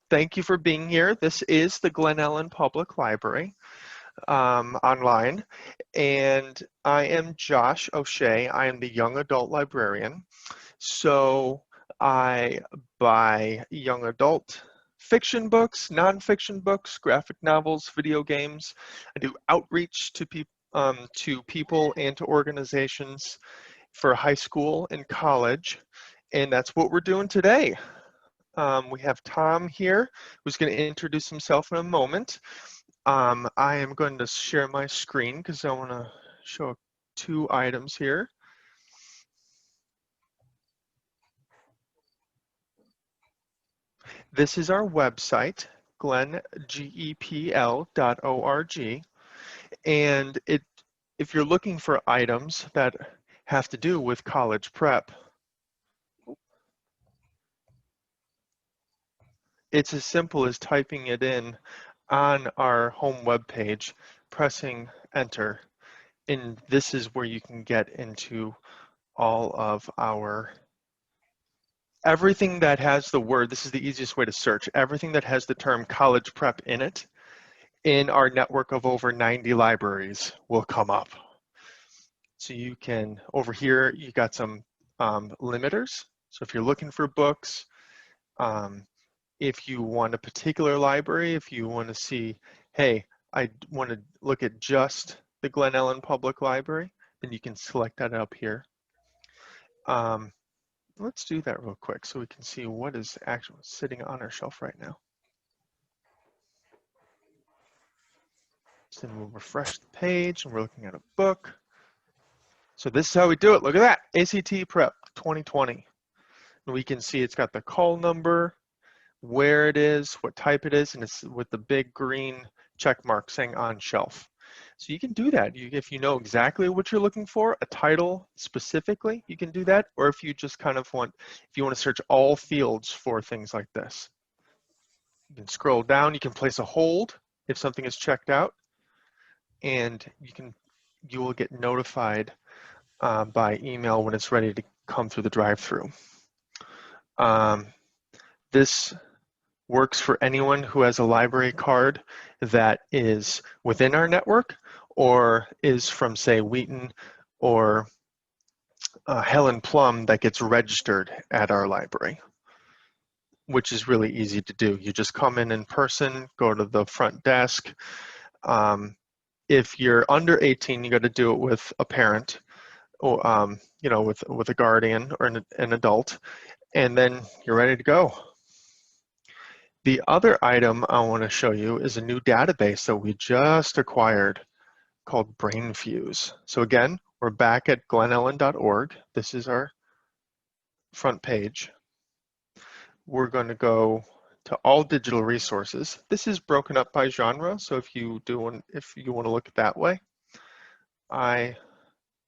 thank you for being here. This is the Glen Ellen Public Library online, and I am Josh O'Shea. I am the young adult librarian. So I buy young adult fiction books, nonfiction books, graphic novels, video games. I do outreach to people and to organizations for high school and college, and that's what we're doing today. We have Tom here, who's going to introduce himself in a moment. I am going to share my screen because I want to show 2 items here. This is our website, glengepl.org, and if you're looking for items that have to do with college prep, it's as simple as typing it in on our home web page, pressing enter, and this is where you can get into all of everything that has the word, this is the easiest way to search, everything that has the term college prep in it, in our network of over 90 libraries will come up. So you can, over here, you got some limiters. So if you're looking for books, if you want a particular library, if you want to see, hey, I want to look at just the Glen Ellen Public Library, then you can select that up here. Let's do that real quick so we can see what is actually sitting on our shelf right now. So then we'll refresh the page and we're looking at a book. So this is how we do it. Look at that, ACT Prep 2020. And we can see it's got the call number, where it is, what type it is, and it's with the big green check mark saying on shelf. So you can do that. If you know exactly what you're looking for, a title specifically, you can do that. Or if you just kind of if you want to search all fields for things like this. You can scroll down, you can place a hold if something is checked out, and you will get notified by email when it's ready to come through the drive-through. This works for anyone who has a library card that is within our network or is from, say, Wheaton or Helen Plum that gets registered at our library, which is really easy to do. You just come in person, go to the front desk. If you're under 18, you got to do it with a parent, or with a guardian or an adult, and then you're ready to go. The other item I want to show you is a new database that we just acquired called BrainFuse. So again, we're back at glenellen.org. This is our front page. We're going to go to all digital resources. This is broken up by genre, so if you want to look at that way, I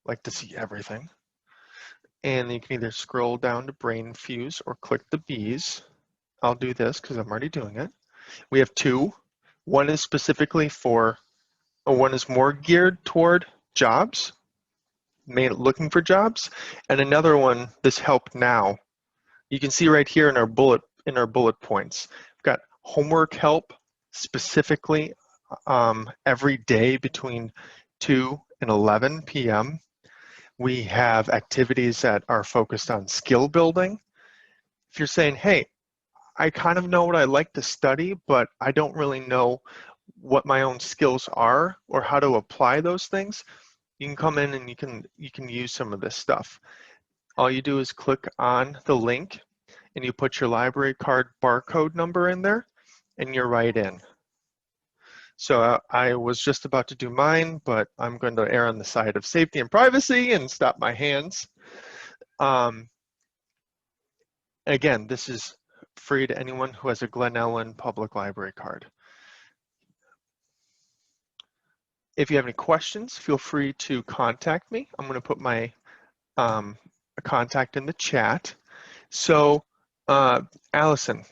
like to see everything. And you can either scroll down to BrainFuse or click the B's. I'll do this because I'm already doing it. We have 2. One is specifically one is more geared toward jobs, looking for jobs, and another one, this help now. You can see right here in our bullet points, we've got homework help specifically every day between 2 and 11 p.m. We have activities that are focused on skill building. If you're saying, hey, I kind of know what I like to study, but I don't really know what my own skills are or how to apply those things, you can come in and you can use some of this stuff. All you do is click on the link and you put your library card barcode number in there and you're right in. So I was just about to do mine, but I'm going to err on the side of safety and privacy and stop my hands. Again, this is free to anyone who has a Glen Ellen Public Library card. If you have any questions, feel free to contact me. I'm going to put my contact in the chat. So, Allison,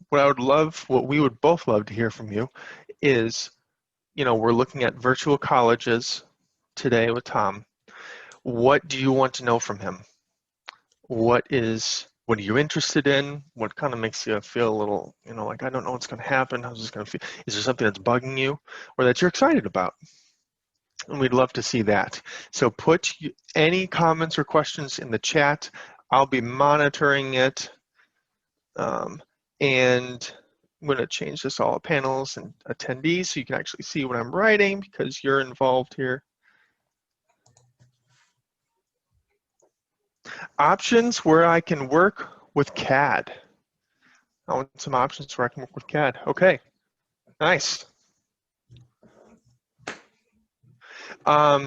what we would both love to hear from you is, we're looking at virtual colleges today with Tom. What do you want to know from him? What is What are you interested in? What kind of makes you feel a little, like, I don't know what's going to happen. How's this going to feel? Is there something that's bugging you or that you're excited about? And we'd love to see that. So put any comments or questions in the chat. I'll be monitoring it. And I'm going to change this all panels and attendees so you can actually see what I'm writing because you're involved here. Options where I can work with CAD. I want some options where I can work with CAD. Okay, nice.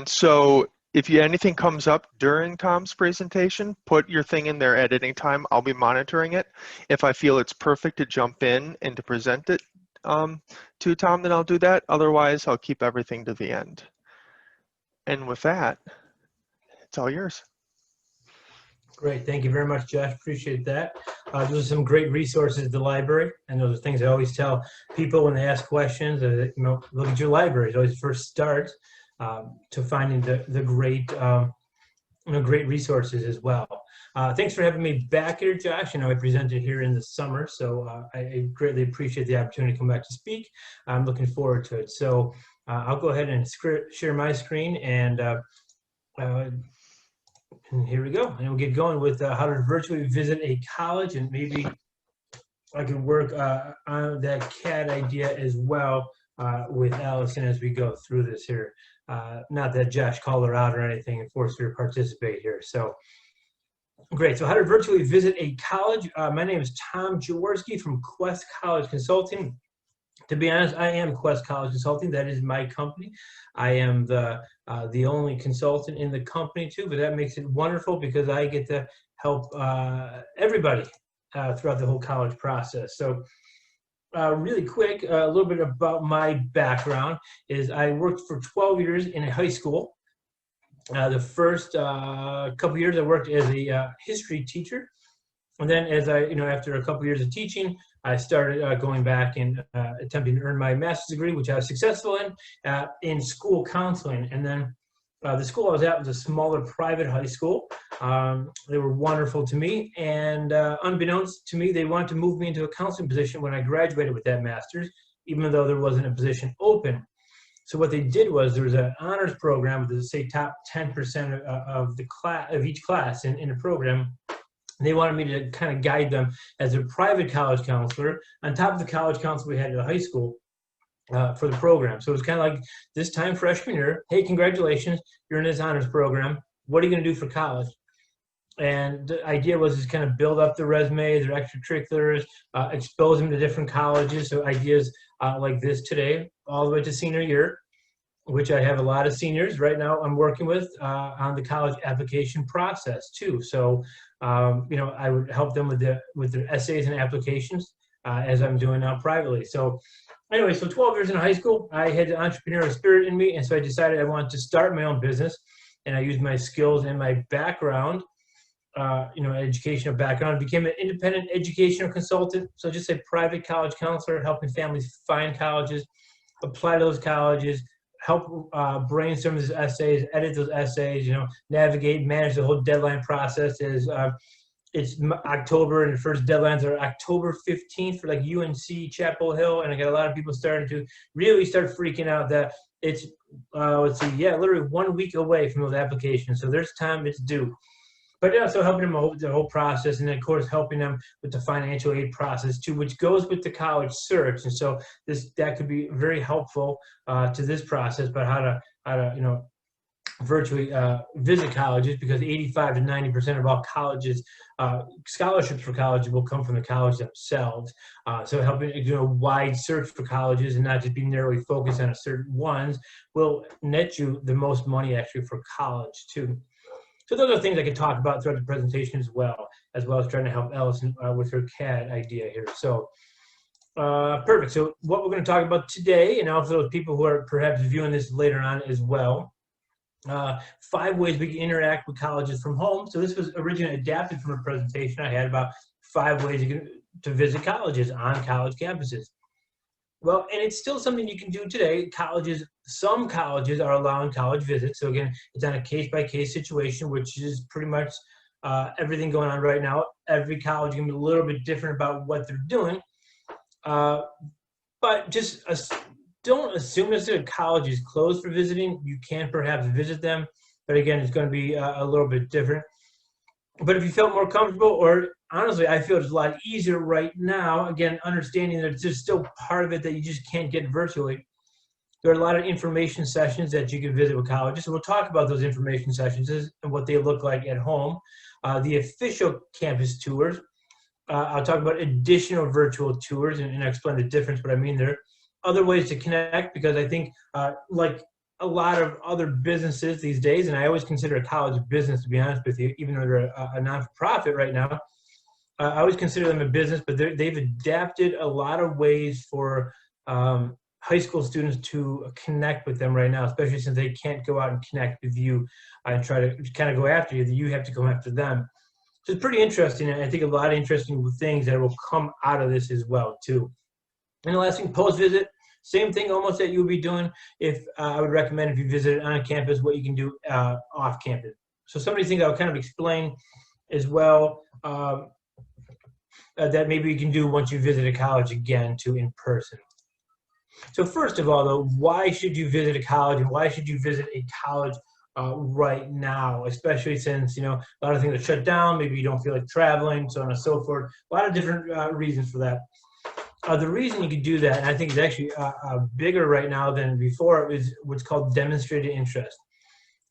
So if anything comes up during Tom's presentation, put your thing in there at any time. I'll be monitoring it. If I feel it's perfect to jump in and to present it to Tom, then I'll do that. Otherwise, I'll keep everything to the end. And with that, it's all yours. Great, thank you very much, Josh. Appreciate that. Those are some great resources at the library, and those are things I always tell people when they ask questions. Look at your library. It always first starts to finding the great, great resources as well. Thanks for having me back here, Josh. I presented here in the summer, so I greatly appreciate the opportunity to come back to speak. I'm looking forward to it. So I'll go ahead and share my screen and here we go, and we'll get going with how to virtually visit a college, and maybe I can work on that CAD idea as well with Allison as we go through this here. Not that Josh called her out or anything and forced her to participate here. So great. So how to virtually visit a college. My name is Tom Jaworski from Quest College Consulting. To be honest, I am Quest College Consulting. That is my company. I am the only consultant in the company too, but that makes it wonderful because I get to help everybody throughout the whole college process. So really quick, a little bit about my background is I worked for 12 years in a high school. The first couple years I worked as a history teacher. And then as after a couple years of teaching, I started going back and attempting to earn my master's degree, which I was successful in school counseling. And then the school I was at was a smaller private high school. They were wonderful to me. And unbeknownst to me, they wanted to move me into a counseling position when I graduated with that master's, even though there wasn't a position open. So what they did was there was an honors program with, say, top 10% of the class of each class in the program. They wanted me to kind of guide them as a private college counselor on top of the college counselor we had at the high school for the program. So it was kind of like this time freshman year, hey, congratulations, you're in this honors program. What are you going to do for college? And the idea was to kind of build up the resume, their extracurriculars, expose them to different colleges. So ideas like this today, all the way to senior year, which I have a lot of seniors right now I'm working with on the college application process too. So, I would help them with their essays and applications as I'm doing now privately. So anyway, so 12 years in high school, I had the entrepreneurial spirit in me. And so I decided I wanted to start my own business, and I used my skills and my background, educational background, became an independent educational consultant. So just a private college counselor, helping families find colleges, apply to those colleges, help brainstorm those essays, edit those essays, navigate, manage the whole deadline process. It's October and the first deadlines are October 15th for like UNC Chapel Hill. And I got a lot of people starting to really start freaking out that it's, literally 1 week away from those applications. So there's time, it's due. But yeah, so helping them with the whole process, and then of course helping them with the financial aid process too, which goes with the college search. And so that could be very helpful to this process, but how to virtually visit colleges, because 85 to 90% of all colleges, scholarships for college will come from the college themselves. So helping do a wide search for colleges and not just be narrowly focused on a certain ones will net you the most money actually for college too. So those are things I could talk about throughout the presentation as well as trying to help Allison with her CAD idea here. So perfect. So what we're going to talk about today, and also those people who are perhaps viewing this later on as well, 5 ways we can interact with colleges from home. So this was originally adapted from a presentation I had about 5 ways to visit colleges on college campuses. Well, and it's still something you can do today. Some colleges are allowing college visits. So again, it's on a case-by-case situation, which is pretty much everything going on right now. every college can be a little bit different about what they're doing. But just don't assume that a college is closed for visiting. You can perhaps visit them, but again, it's going to be a little bit different. But if you felt more comfortable, or honestly, I feel it's a lot easier right now, again, understanding that it's just still part of it that you just can't get virtually. There are a lot of information sessions that you can visit with colleges. So we'll talk about those information sessions and what they look like at home. The official campus tours. I'll talk about additional virtual tours and explain the difference, what I mean there. Other ways to connect, because I think like a lot of other businesses these days, and I always consider a college a business, to be honest with you, even though they're a non-for-profit right now. I always consider them a business, but they've adapted a lot of ways for high school students to connect with them right now, especially since they can't go out and connect with you and try to kind of go after you. You have to come after them. So it's pretty interesting, and I think a lot of interesting things that will come out of this as well, too. And the last thing, post-visit, same thing almost that you would be doing if I would recommend if you visited on campus what you can do off campus. So some of these things I'll kind of explain as well that maybe you can do once you visit a college again too in person. So first of all, though, why should you visit a college, and why should you visit a college right now, especially since, you know, a lot of things are shut down, maybe you don't feel like traveling, so on and so forth. A lot of different reasons for that. The reason you could do that, and I think it's actually bigger right now than before, is what's called demonstrated interest.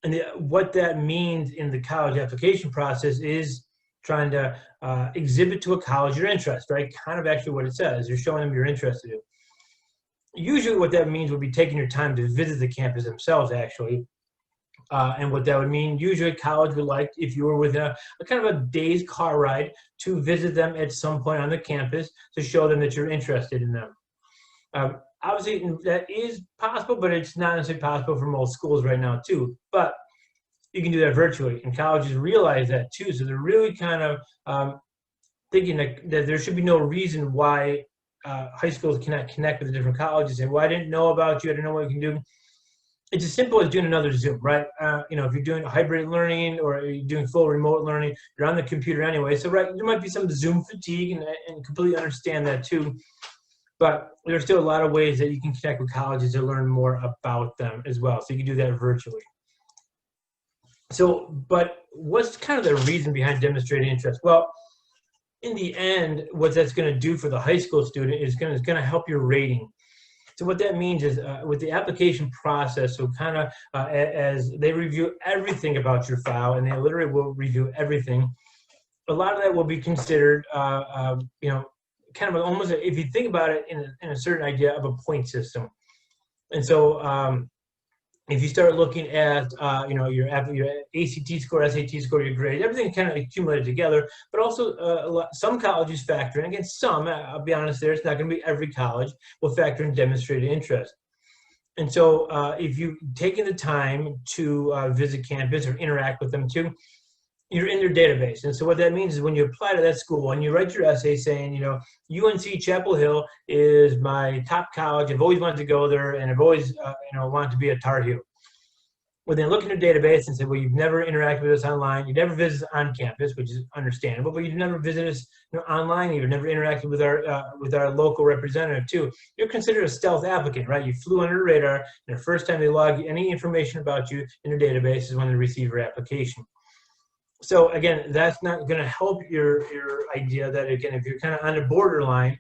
And what that means in the college application process is trying to exhibit to a college your interest, right? Kind of actually what it says. You're showing them you're interested in. Usually what that means would be taking your time to visit the campus themselves, actually. And what that would mean, usually college would like if you were within a kind of a day's car ride to visit them at some point on the campus to show them that you're interested in them. Obviously, that is possible, but it's not necessarily possible for most schools right now, too. But you can do that virtually, and colleges realize that, too. So they're really kind of thinking that there should be no reason why high schools cannot connect with the different colleges. And, well, I didn't know about you. I didn't know what you can do. It's as simple as doing another Zoom, right? You know, if you're doing hybrid learning or you're doing full remote learning, you're on the computer anyway. So, right, there might be some Zoom fatigue, and completely understand that too. But there's still a lot of ways that you can connect with colleges to learn more about them as well. So you can do that virtually. So, but what's kind of the reason behind demonstrating interest? Well, in the end, what that's going to do for the high school student is going to help your rating. So what that means is with the application process, so kind of as they review everything about your file, and they literally will review everything, a lot of that will be considered, you know, kind of almost, if you think about it in a certain idea of a point system. And so if you start looking at, you know, your ACT score, SAT score, your grade, everything kind of accumulated together, but also some colleges factor in, again, some, I'll be honest there, it's not going to be every college will factor in demonstrated interest. And so if you've taken the time to visit campus or interact with them too, you're in their database. And so what that means is when you apply to that school, when you write your essay saying, you know, UNC Chapel Hill is my top college, I've always wanted to go there, and I've always, you know, wanted to be a Tar Heel. Well, then look in your database and say, well, you've never interacted with us online, you never visited us on campus, which is understandable, but you've never visited us, you know, online, you've never interacted with our local representative too. You're considered a stealth applicant, right? You flew under the radar, and the first time they log any information about you in their database is when they receive your application. So again, that's not going to help your idea that, again, if you're kind of on the borderline,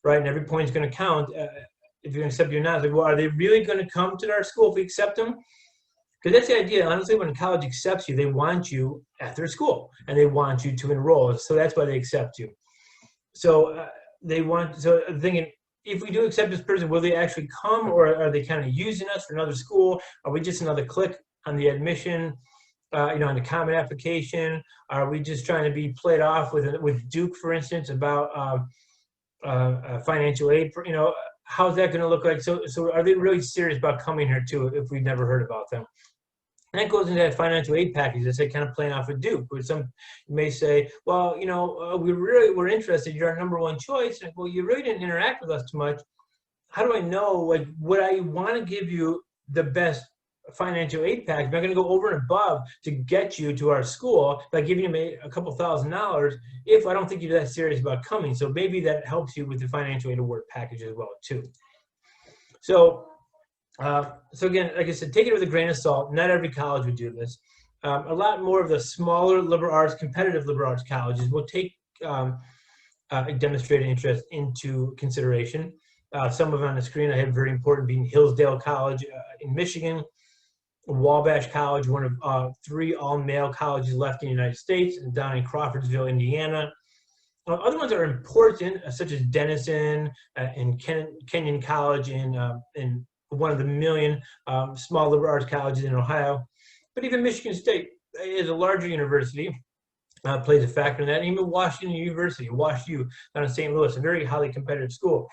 right, and every point is going to count, if you're going to accept you or not, like, well, are they really going to come to our school if we accept them? Because that's the idea. Honestly, when a college accepts you, they want you at their school, and they want you to enroll. So that's why they accept you. So they want. So thinking, if we do accept this person, will they actually come, or are they kind of using us for another school? Are we just another click on the admission? You know, on the common application? Are we just trying to be played off with Duke, for instance, about financial aid? You know, how's that going to look like? So are they really serious about coming here too if we've never heard about them? And that goes into that financial aid package that say kind of playing off with Duke, where some may say, well, you know, we're interested. You're our number one choice. And, well, you really didn't interact with us too much. How do I know? Like, would I want to give you the best financial aid package. I'm not going to go over and above to get you to our school by giving you a couple $1,000s if I don't think you're that serious about coming. So maybe that helps you with the financial aid award package as well too. So, so again, like I said, take it with a grain of salt. Not every college would do this. A lot more of the smaller liberal arts, competitive liberal arts colleges will take demonstrated interest into consideration. Some of them on the screen I have very important being Hillsdale College in Michigan, Wabash College, one of 3 all-male colleges left in the United States, and down in Crawfordsville, Indiana. Other ones are important, such as Denison and Kenyon College in one of the million small liberal arts colleges in Ohio. But even Michigan State is a larger university, plays a factor in that. And even Washington University, WashU, down in St. Louis, a very highly competitive school.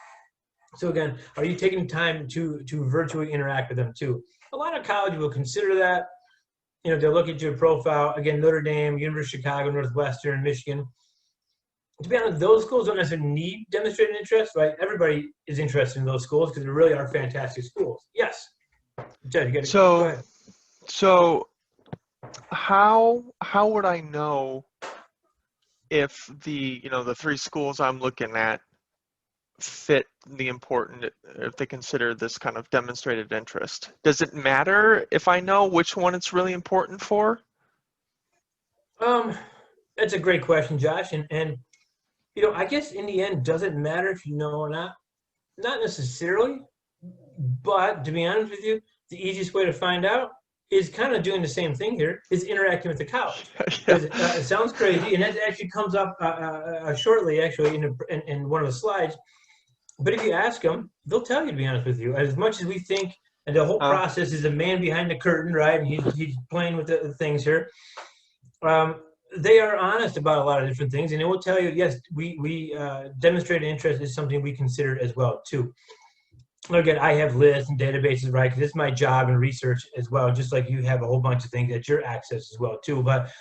So again, are you taking time to virtually interact with them too? A lot of colleges will consider that. You know, they'll look at your profile. Again, Notre Dame, University of Chicago, Northwestern, Michigan. To be honest, those schools don't necessarily need demonstrated interest, right? Everybody is interested in those schools because they really are fantastic schools. Yes. Jed, you got to go ahead. So how would I know if the 3 schools I'm looking at fit the important, if they consider this kind of demonstrated interest? Does it matter if I know which one it's really important for? That's a great question, Josh. And you know, I guess in the end, does it matter if you know or not? Not necessarily, but to be honest with you, the easiest way to find out is kind of doing the same thing here, is interacting with the college. Because it sounds crazy, and that actually comes up shortly, actually, in one of the slides. But if you ask them, they'll tell you, to be honest with you. As much as we think, and the whole process is a man behind the curtain, right? And he's playing with the things here. They are honest about a lot of different things, and they will tell you, yes, we demonstrated interest is something we consider as well, too. Again, I have lists and databases, right? Because it's my job and research as well, just like you have a whole bunch of things at your access as well, too. But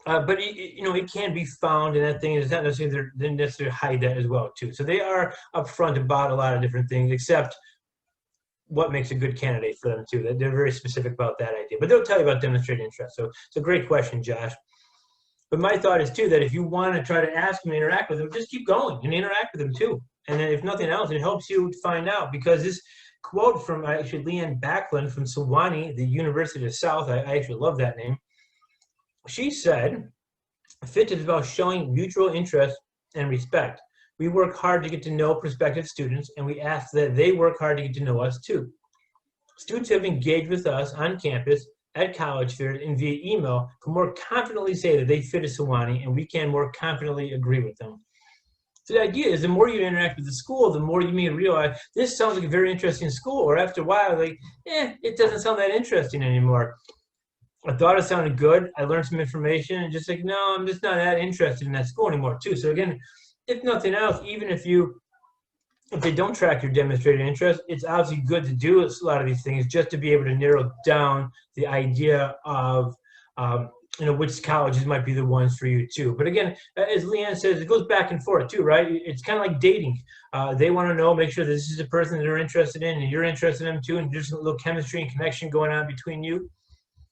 you know, it can be found in that thing. It's not necessarily they necessarily hide that as well, too. So they are upfront about a lot of different things, except what makes a good candidate for them, too. They're very specific about that idea. But they'll tell you about demonstrated interest. So it's a great question, Josh. But my thought is, too, that if you want to try to ask them and interact with them, just keep going and interact with them, too. And then if nothing else, it helps you find out. Because this quote from actually Leanne Backlund from Sewanee, the University of the South, I actually love that name. She said, "FIT is about showing mutual interest and respect. We work hard to get to know prospective students, and we ask that they work hard to get to know us, too. Students who have engaged with us on campus, at college fairs, and via email can more confidently say that they fit a Sewanee, and we can more confidently agree with them." So the idea is the more you interact with the school, the more you may realize this sounds like a very interesting school, or after a while, like, it doesn't sound that interesting anymore. I thought it sounded good. I learned some information, and just like, no, I'm just not that interested in that school anymore, too. So again, if nothing else, even if they don't track your demonstrated interest, it's obviously good to do a lot of these things just to be able to narrow down the idea of you know, which colleges might be the ones for you too. But again, as Leanne says, it goes back and forth too, right? It's kind of like dating. They want to know, make sure this is a person that they're interested in, and you're interested in them too, and there's a little chemistry and connection going on between you.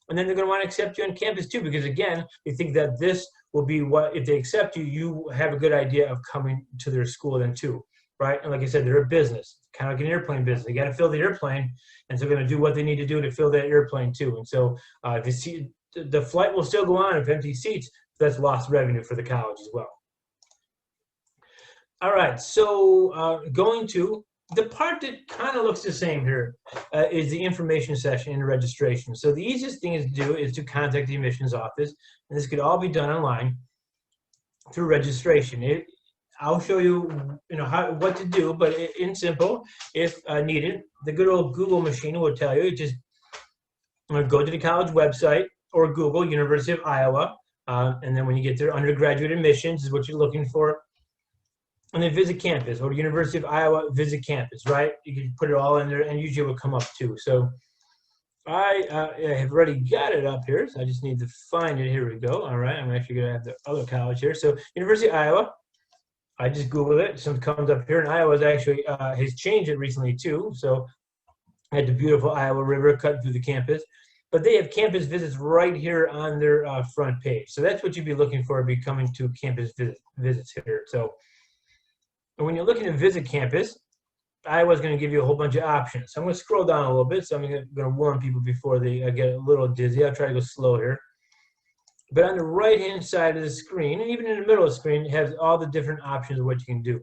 And then they're going to want to accept you on campus too, because again, they think that this will be what, if they accept you, you have a good idea of coming to their school then too, right? And like I said, they're a business, kind of like an airplane business. They got to fill the airplane, and so they're going to do what they need to do to fill that airplane too. And so if you see, the flight will still go on if empty seats. That's lost revenue for the college as well. All right, so going to the part that kind of looks the same here is the information session and registration. So the easiest thing to do is to contact the admissions office, and this could all be done online through registration. I'll show you, what to do, but in simple, if needed, the good old Google machine will tell you. Just go to the college website or Google University of Iowa, and then when you get there, undergraduate admissions is what you're looking for. And then visit campus, or University of Iowa, visit campus, right? You can put it all in there, and usually it will come up too. So I have already got it up here, so I just need to find it. Here we go. All right, I'm actually going to have the other college here. So University of Iowa, I just Googled it. Something comes up here, and Iowa's actually has changed it recently too. So at the beautiful Iowa River cutting through the campus. But they have campus visits right here on their front page. So that's what you'd be looking for, be coming to campus visits here. So when you're looking to visit campus, Iowa's going to give you a whole bunch of options. So I'm going to scroll down a little bit. So I'm going to warn people before they get a little dizzy. I'll try to go slow here. But on the right-hand side of the screen, and even in the middle of the screen, it has all the different options of what you can do.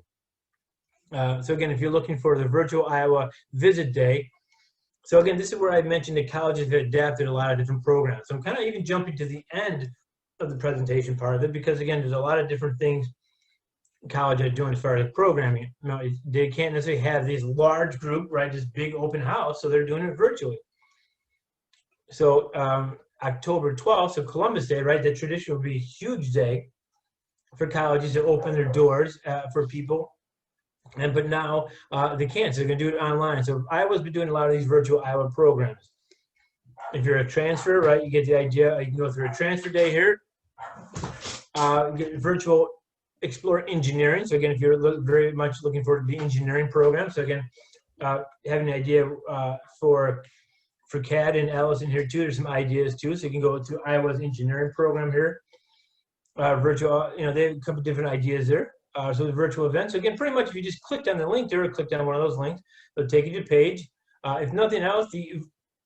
So again, if you're looking for the virtual Iowa visit day, so again, this is where I mentioned that colleges have adapted a lot of different programs. So I'm kind of even jumping to the end of the presentation part of it, because again, there's a lot of different things colleges are doing as far as programming. You know, they can't necessarily have these large group, right, this big open house, so they're doing it virtually. So October 12th, so Columbus Day, right, that tradition would be a huge day for colleges to open their doors for people. But now they can't, so they're going to do it online. So Iowa's been doing a lot of these virtual Iowa programs. If you're a transfer, right, you get the idea. You can go through a transfer day here. Get virtual Explore Engineering. So again, if you're very much looking for the engineering program, so again, having an idea for CAD and Allison here too. There's some ideas too. So you can go to Iowa's engineering program here. Virtual, you know, they have a couple different ideas there. So the virtual events. So again, pretty much if you just clicked on the link there or clicked on one of those links, it'll take you to the page. If nothing else, the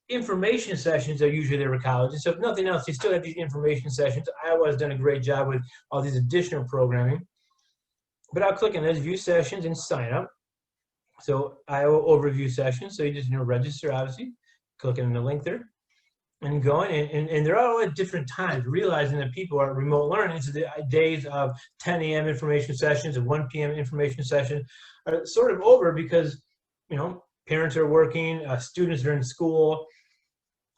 information sessions are usually there for colleges. So if nothing else, you still have these information sessions. Iowa has done a great job with all these additional programming. But I'll click on those view sessions and sign up. So Iowa overview sessions. So you just register, obviously, clicking on the link there. And going, and they're all at different times, realizing that people are remote learning. So the days of 10 a.m. information sessions and 1 p.m. information session are sort of over because, you know, parents are working, students are in school,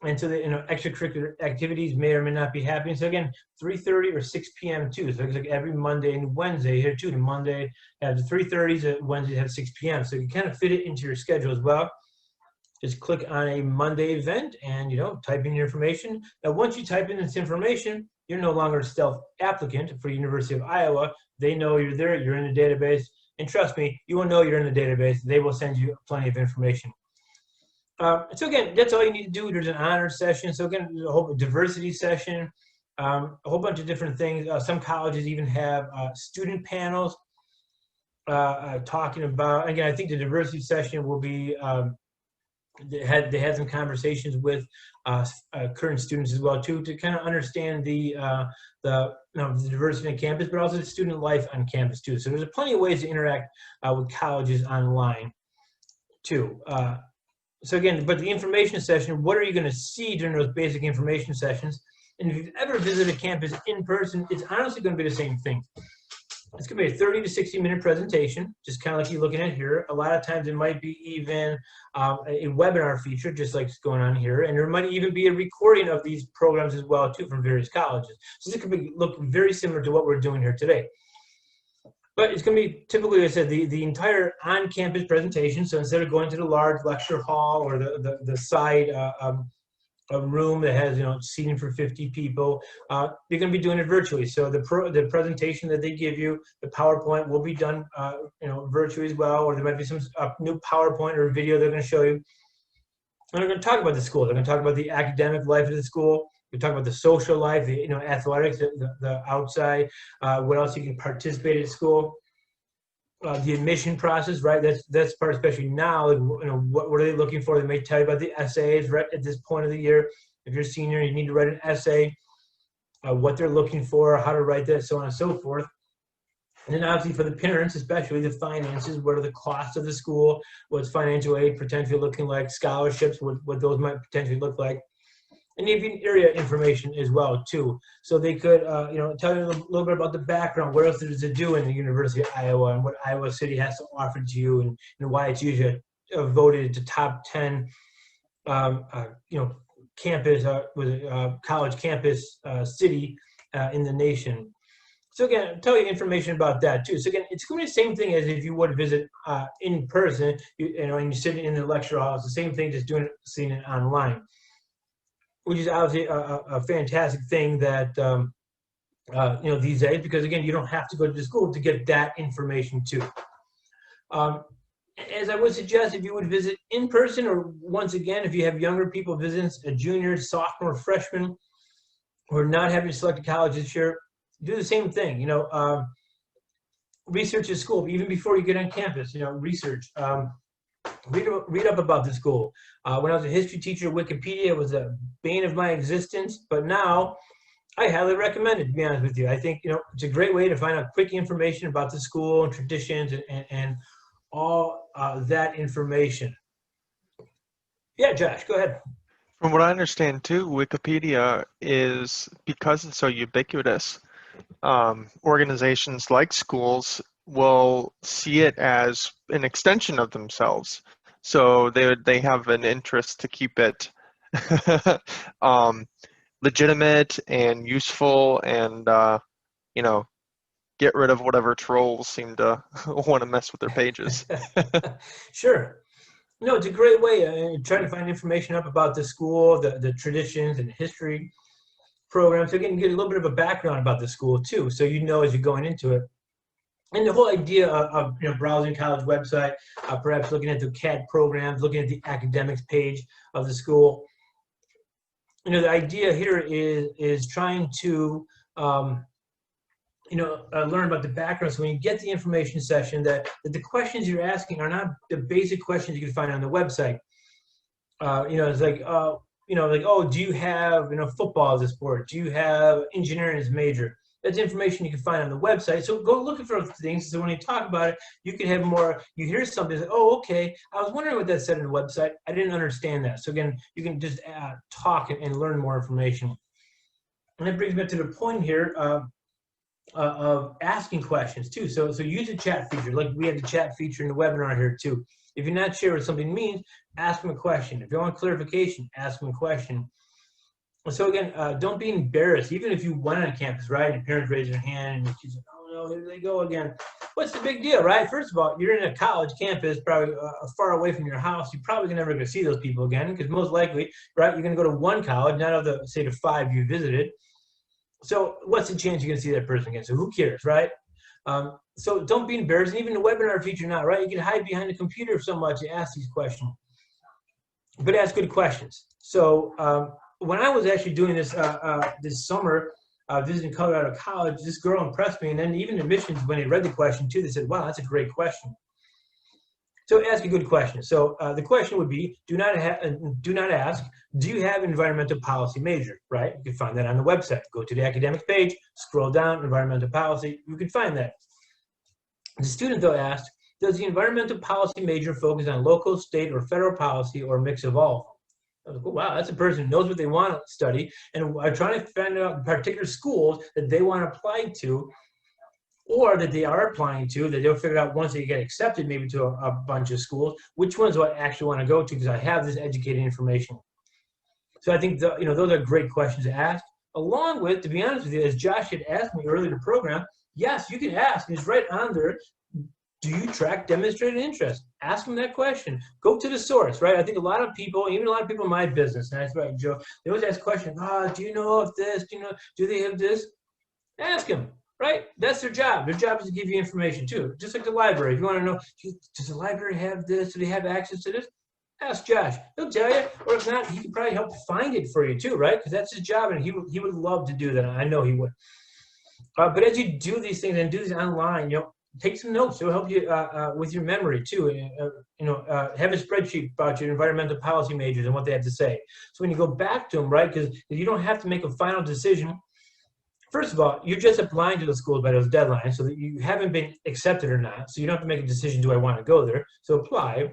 and so the extracurricular activities may or may not be happening. So again, 3:30 or 6 p.m. too. So it's like every Monday and Wednesday here too. The Monday have the 3:30s, Wednesday have 6 p.m. So you kind of fit it into your schedule as well. Just click on a Monday event and, type in your information. Now, once you type in this information, you're no longer a stealth applicant for University of Iowa. They know you're there, you're in the database. And trust me, you will know you're in the database. They will send you plenty of information. So again, that's all you need to do. There's an honors session. So again, there's a whole diversity session, a whole bunch of different things. Some colleges even have student panels talking about, again, I think the diversity session will be, they had some conversations with current students as well too, to kind of understand the diversity on campus, but also the student life on campus too. So there's plenty of ways to interact with colleges online too. So again, but the information session, what are you going to see during those basic information sessions? And if you've ever visited a campus in person, it's honestly going to be the same thing. It's going to be a 30 to 60-minute presentation, just kind of like you're looking at here. A lot of times it might be even a webinar feature, just like it's going on here. And there might even be a recording of these programs as well, too, from various colleges. So this could look very similar to what we're doing here today. But it's going to be typically, as I said, the entire on-campus presentation. So instead of going to the large lecture hall or the side a room that has seating for 50 people, you're going to be doing it virtually. So the presentation that they give you, the PowerPoint will be done virtually as well, or there might be some new PowerPoint or video they're going to show you. And they're going to talk about the school. They're going to talk about the academic life of the school. We're talking about the social life, the athletics, the outside, what else you can participate at school. The admission process, right? That's part, especially now. What are they looking for? They may tell you about the essays right at this point of the year. If you're a senior, you need to write an essay. What they're looking for, how to write that, so on and so forth. And then obviously for the parents, especially the finances, what are the costs of the school? What's financial aid potentially looking like? Scholarships, what those might potentially look like. And even area information as well too. So they could, tell you a little bit about the background, what else there is to do in the University of Iowa, and what Iowa City has to offer to you, and why it's usually voted to top 10, campus, college campus city in the nation. So again, I'll tell you information about that too. So again, it's going to be the same thing as if you would visit in person, and you're sitting in the lecture hall. It's the same thing, just seeing it online, which is obviously a fantastic thing that, these days, because again, you don't have to go to the school to get that information too. as I would suggest, if you would visit in person, or once again, if you have younger people visiting, a junior, sophomore, freshman, who are not having to select a college this year, do the same thing. Research at school, even before you get on campus. Research. Read up about the school. When I was a history teacher, Wikipedia was a bane of my existence, but now I highly recommend it, to be honest with you. I think it's a great way to find out quick information about the school and traditions and all that information. Yeah, Josh, go ahead. From what I understand too, Wikipedia is, because it's so ubiquitous, organizations like schools will see it as an extension of themselves. So they have an interest to keep it legitimate and useful, and get rid of whatever trolls seem to want to mess with their pages. Sure. No, it's a great way trying to find information up about the school, the traditions and history programs. So again, you get a little bit of a background about the school too, so as you're going into it. And the whole idea of browsing college website, perhaps looking at the CAD programs, looking at the academics page of the school. The idea here is trying to learn about the background. So when you get the information session, that the questions you're asking are not the basic questions you can find on the website. It's like, do you have, football as a sport? Do you have engineering as a major? That's information you can find on the website. So go looking for things. So when you talk about it, you can have more, you hear something, like, oh, okay, I was wondering what that said on the website. I didn't understand that. So again, you can just talk and learn more information. And that brings me to the point here of asking questions too. So use the chat feature. Like we have the chat feature in the webinar here too. If you're not sure what something means, ask them a question. If you want clarification, ask them a question. So again, don't be embarrassed. Even if you went on campus, right, and your parents raise their hand, and she's like, oh no, here they go again. What's the big deal, right? First of all, you're in a college campus, probably far away from your house. You're probably never going to see those people again, because most likely, right, you're going to go to one college, not of the, say, the 5 you visited. So what's the chance you're going to see that person again? So who cares, right? So don't be embarrassed. And even the webinar feature now, right? You can hide behind the computer so much and ask these questions. But ask good questions. So when I was actually doing this this summer, visiting Colorado College, this girl impressed me. And then even admissions, when they read the question too, they said, wow, that's a great question. So ask a good question. So the question would be, do not ask, do you have an environmental policy major, right? You can find that on the website. Go to the academics page, scroll down, environmental policy, you can find that. The student, though, asked, does the environmental policy major focus on local, state, or federal policy, or a mix of all? I was like, wow, that's a person who knows what they want to study, and are trying to find out particular schools that they want to apply to, or that they are applying to, that they'll figure out once they get accepted maybe to a bunch of schools, which ones do I actually want to go to because I have this educated information. So I think those are great questions to ask, along with, to be honest with you, as Josh had asked me earlier in the program, yes, you can ask, and it's right on there. Do you track demonstrated interest? Ask them that question. Go to the source, right? I think a lot of people, even a lot of people in my business, and that's right, Joe, they always ask questions. Do you know of this? Do they have this? Ask them, right? That's their job. Their job is to give you information too. Just like the library. If you want to know, does the library have this? Do they have access to this? Ask Josh. He'll tell you. Or if not, he can probably help find it for you too, right? Because that's his job, and he would love to do that. I know he would. But as you do these things and do these online, take some notes. It'll help you with your memory too. Have a spreadsheet about your environmental policy majors and what they have to say. So when you go back to them, right, because you don't have to make a final decision. First of all, you're just applying to the schools by those deadlines, so that you haven't been accepted or not. So you don't have to make a decision, do I want to go there? So apply.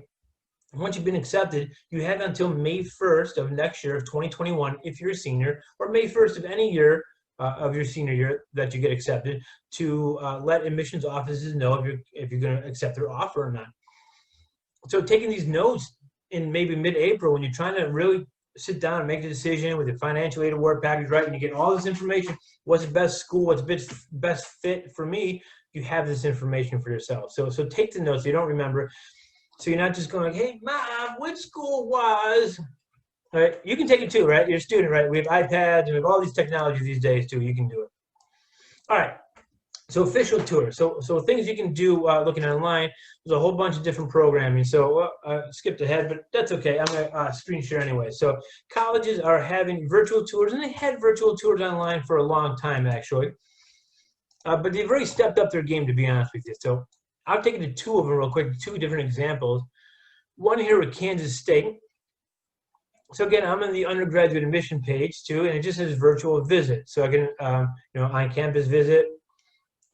And once you've been accepted, you have until May 1st of next year of 2021, if you're a senior, or May 1st of any year of your senior year that you get accepted, to let admissions offices know if you're going to accept their offer or not. So taking these notes in maybe mid-April, when you're trying to really sit down and make a decision with the financial aid award package, right, and you get all this information, what's the best school, what's the best fit for me, you have this information for yourself. So take the notes so you don't remember. So you're not just going, hey, Mom, which school was? All right, you can take it too, right? You're a student, right? We have iPads, we have all these technologies these days too. You can do it. All right. So official tour. So things you can do looking online. There's a whole bunch of different programming. So I skipped ahead, but that's okay. I'm gonna screen share anyway. So colleges are having virtual tours, and they had virtual tours online for a long time actually. But they've really stepped up their game, to be honest with you. So I'll take you to two of them real quick, two different examples. One here with Kansas State. So again, I'm on the undergraduate admission page too, and it just says virtual visit. So I can, on-campus visit,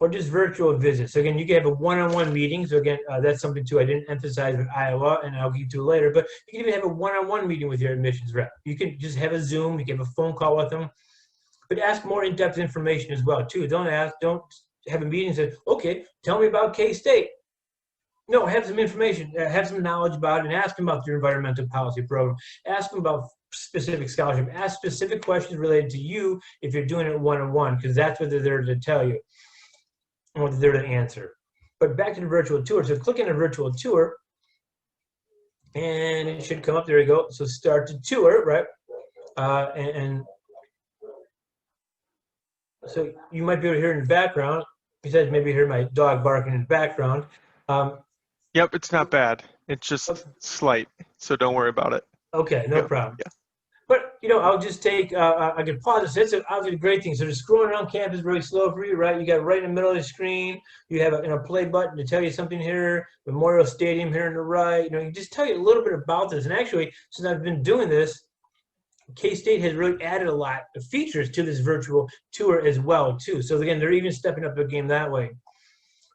or just virtual visits. So again, you can have a one-on-one meeting. So again, that's something too I didn't emphasize with Iowa, and I'll get to later. But you can even have a one-on-one meeting with your admissions rep. You can just have a Zoom. You can have a phone call with them, but ask more in-depth information as well too. Don't have a meeting and say, okay, tell me about K-State. No, have some information, have some knowledge about it, and ask them about their environmental policy program. Ask them about specific scholarship. Ask specific questions related to you if you're doing it one-on-one, because that's what they're there to tell you, or what they're there to answer. But back to the virtual tour. So click on a virtual tour, and it should come up. There we go. So start the tour, right? And so you might be able to hear in the background, besides maybe hear my dog barking in the background. Yep, it's not bad. It's just slight, so don't worry about it. Okay, no problem. Yeah. But, I'll just take, I can pause this. It's obviously a great thing. So just scrolling around campus really slow for you, right? You got right in the middle of the screen. You have a play button to tell you something here. Memorial Stadium here on the right. You just tell you a little bit about this. And actually, since I've been doing this, K-State has really added a lot of features to this virtual tour as well, too. So again, they're even stepping up their game that way.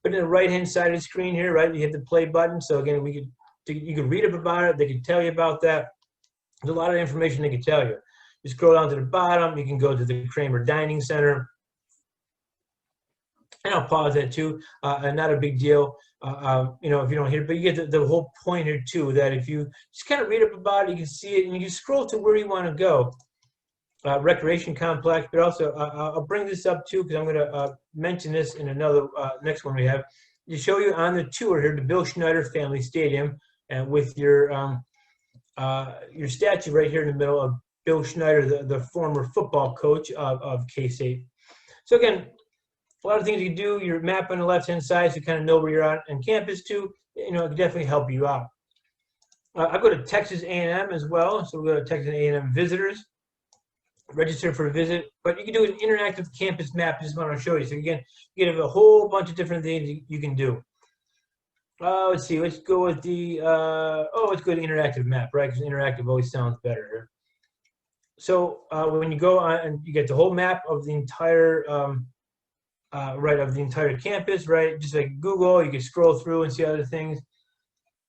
But in the right-hand side of the screen here, right, you hit the play button. So again, you could read up about it. They can tell you about that. There's a lot of information they can tell you. You scroll down to the bottom. You can go to the Kramer Dining Center. And I'll pause that too. Not a big deal, if you don't hear it. But you get the whole point here too, that if you just kind of read up about it, you can see it, and you can scroll to where you want to go. Recreation complex, but also I'll bring this up too because I'm going to mention this in another next one we have to show you on the tour here the Bill Schneider Family Stadium, and with your statue right here in the middle of Bill Schneider, the former football coach of K-State. So again, a lot of things you can do. Your map on the left-hand side, so you kind of know where you're on campus too. It can definitely help you out. I go to Texas A&M as well, so we'll go to Texas A&M visitors. Register for a visit, but you can do an interactive campus map. Just want to show you. So again, you can have a whole bunch of different things you can do. Let's see. Let's go with the let's go to interactive map, right? Because interactive always sounds better. So when you go on, and you get the whole map of the entire of the entire campus, right? Just like Google, you can scroll through and see other things.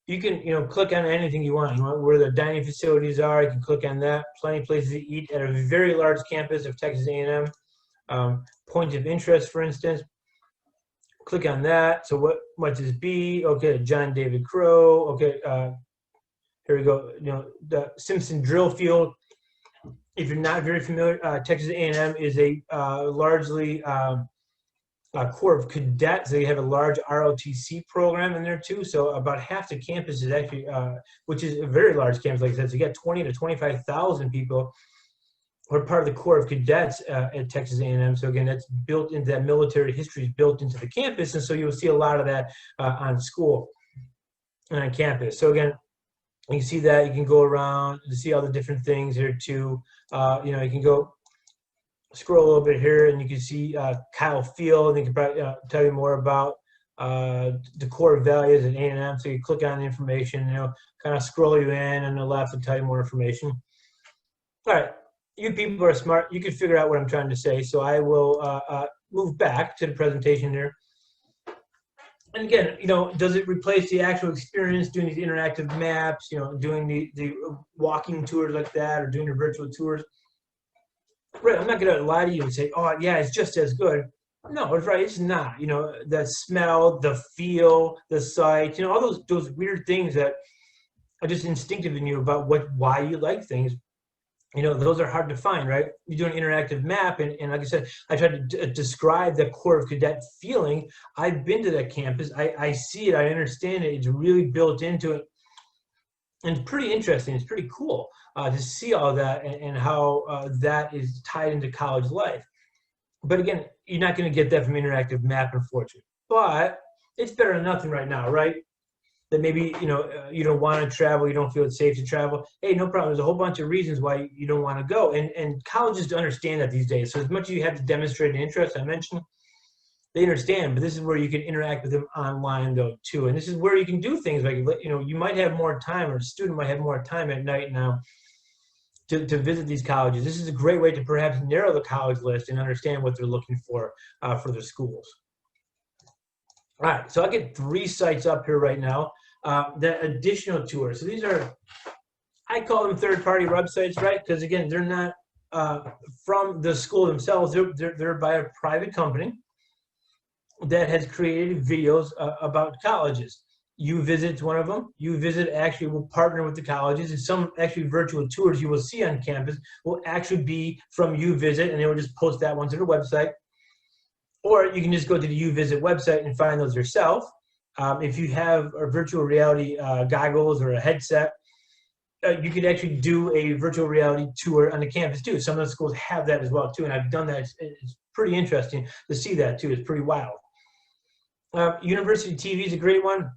You can, click on anything you want. You want where the dining facilities are, you can click on that. Plenty of places to eat at a very large campus of Texas A&M. Points of interest, for instance. Click on that. So what might this be? Okay, John David Crow. Okay, here we go. The Simpson Drill Field. If you're not very familiar, Texas A&M is a largely Corps of Cadets. They have a large ROTC program in there too. So about half the campus is actually, which is a very large campus, like I said. So you got 20 to 25,000 people who are part of the Corps of Cadets at Texas A&M. So again, that's built into that military history is built into the campus, and so you'll see a lot of that on school and on campus. So again, you can see that. You can go around and see all the different things here too. You can go scroll a little bit here, and you can see Kyle Field. They can probably tell you more about the core values at A&M. So you click on the information, kind of scroll you in on the left and tell you more information. All right, you people are smart. You can figure out what I'm trying to say. So I will move back to the presentation here. And again, does it replace the actual experience doing these interactive maps, doing the walking tours like that, or doing the virtual tours? Right, I'm not going to lie to you and say, oh, yeah, it's just as good. No, it's right, it's not. The smell, the feel, the sight, all those weird things that are just instinctive in you about why you like things. Those are hard to find, right? You do an interactive map, and like I said, I tried to describe the Corps of Cadet feeling. I've been to that campus. I see it. I understand it. It's really built into it. And it's pretty interesting. It's pretty cool to see all that and how that is tied into college life. But again, you're not going to get that from interactive map, unfortunately. But it's better than nothing right now, right? That maybe you don't want to travel, you don't feel it's safe to travel. Hey, no problem. There's a whole bunch of reasons why you don't want to go, and colleges understand that these days. So as much as you have to demonstrate an interest, I mentioned, they understand. But this is where you can interact with them online though too, and this is where you can do things like you might have more time, or a student might have more time at night now to visit these colleges. This is a great way to perhaps narrow the college list and understand what they're looking for their schools. All right, so I get 3 sites up here right now. The additional tours. So these are, I call them third-party websites, right? Because again, they're not from the school themselves. They're by a private company that has created videos about colleges. UVisit's one of them. UVisit actually will partner with the colleges, and some actually virtual tours you will see on campus will actually be from UVisit, and they will just post that one to their website. Or you can just go to the UVisit website and find those yourself. If you have a virtual reality goggles or a headset, you could actually do a virtual reality tour on the campus too. Some of the schools have that as well too, and I've done that. It's pretty interesting to see that too. It's pretty wild. University TV is a great one,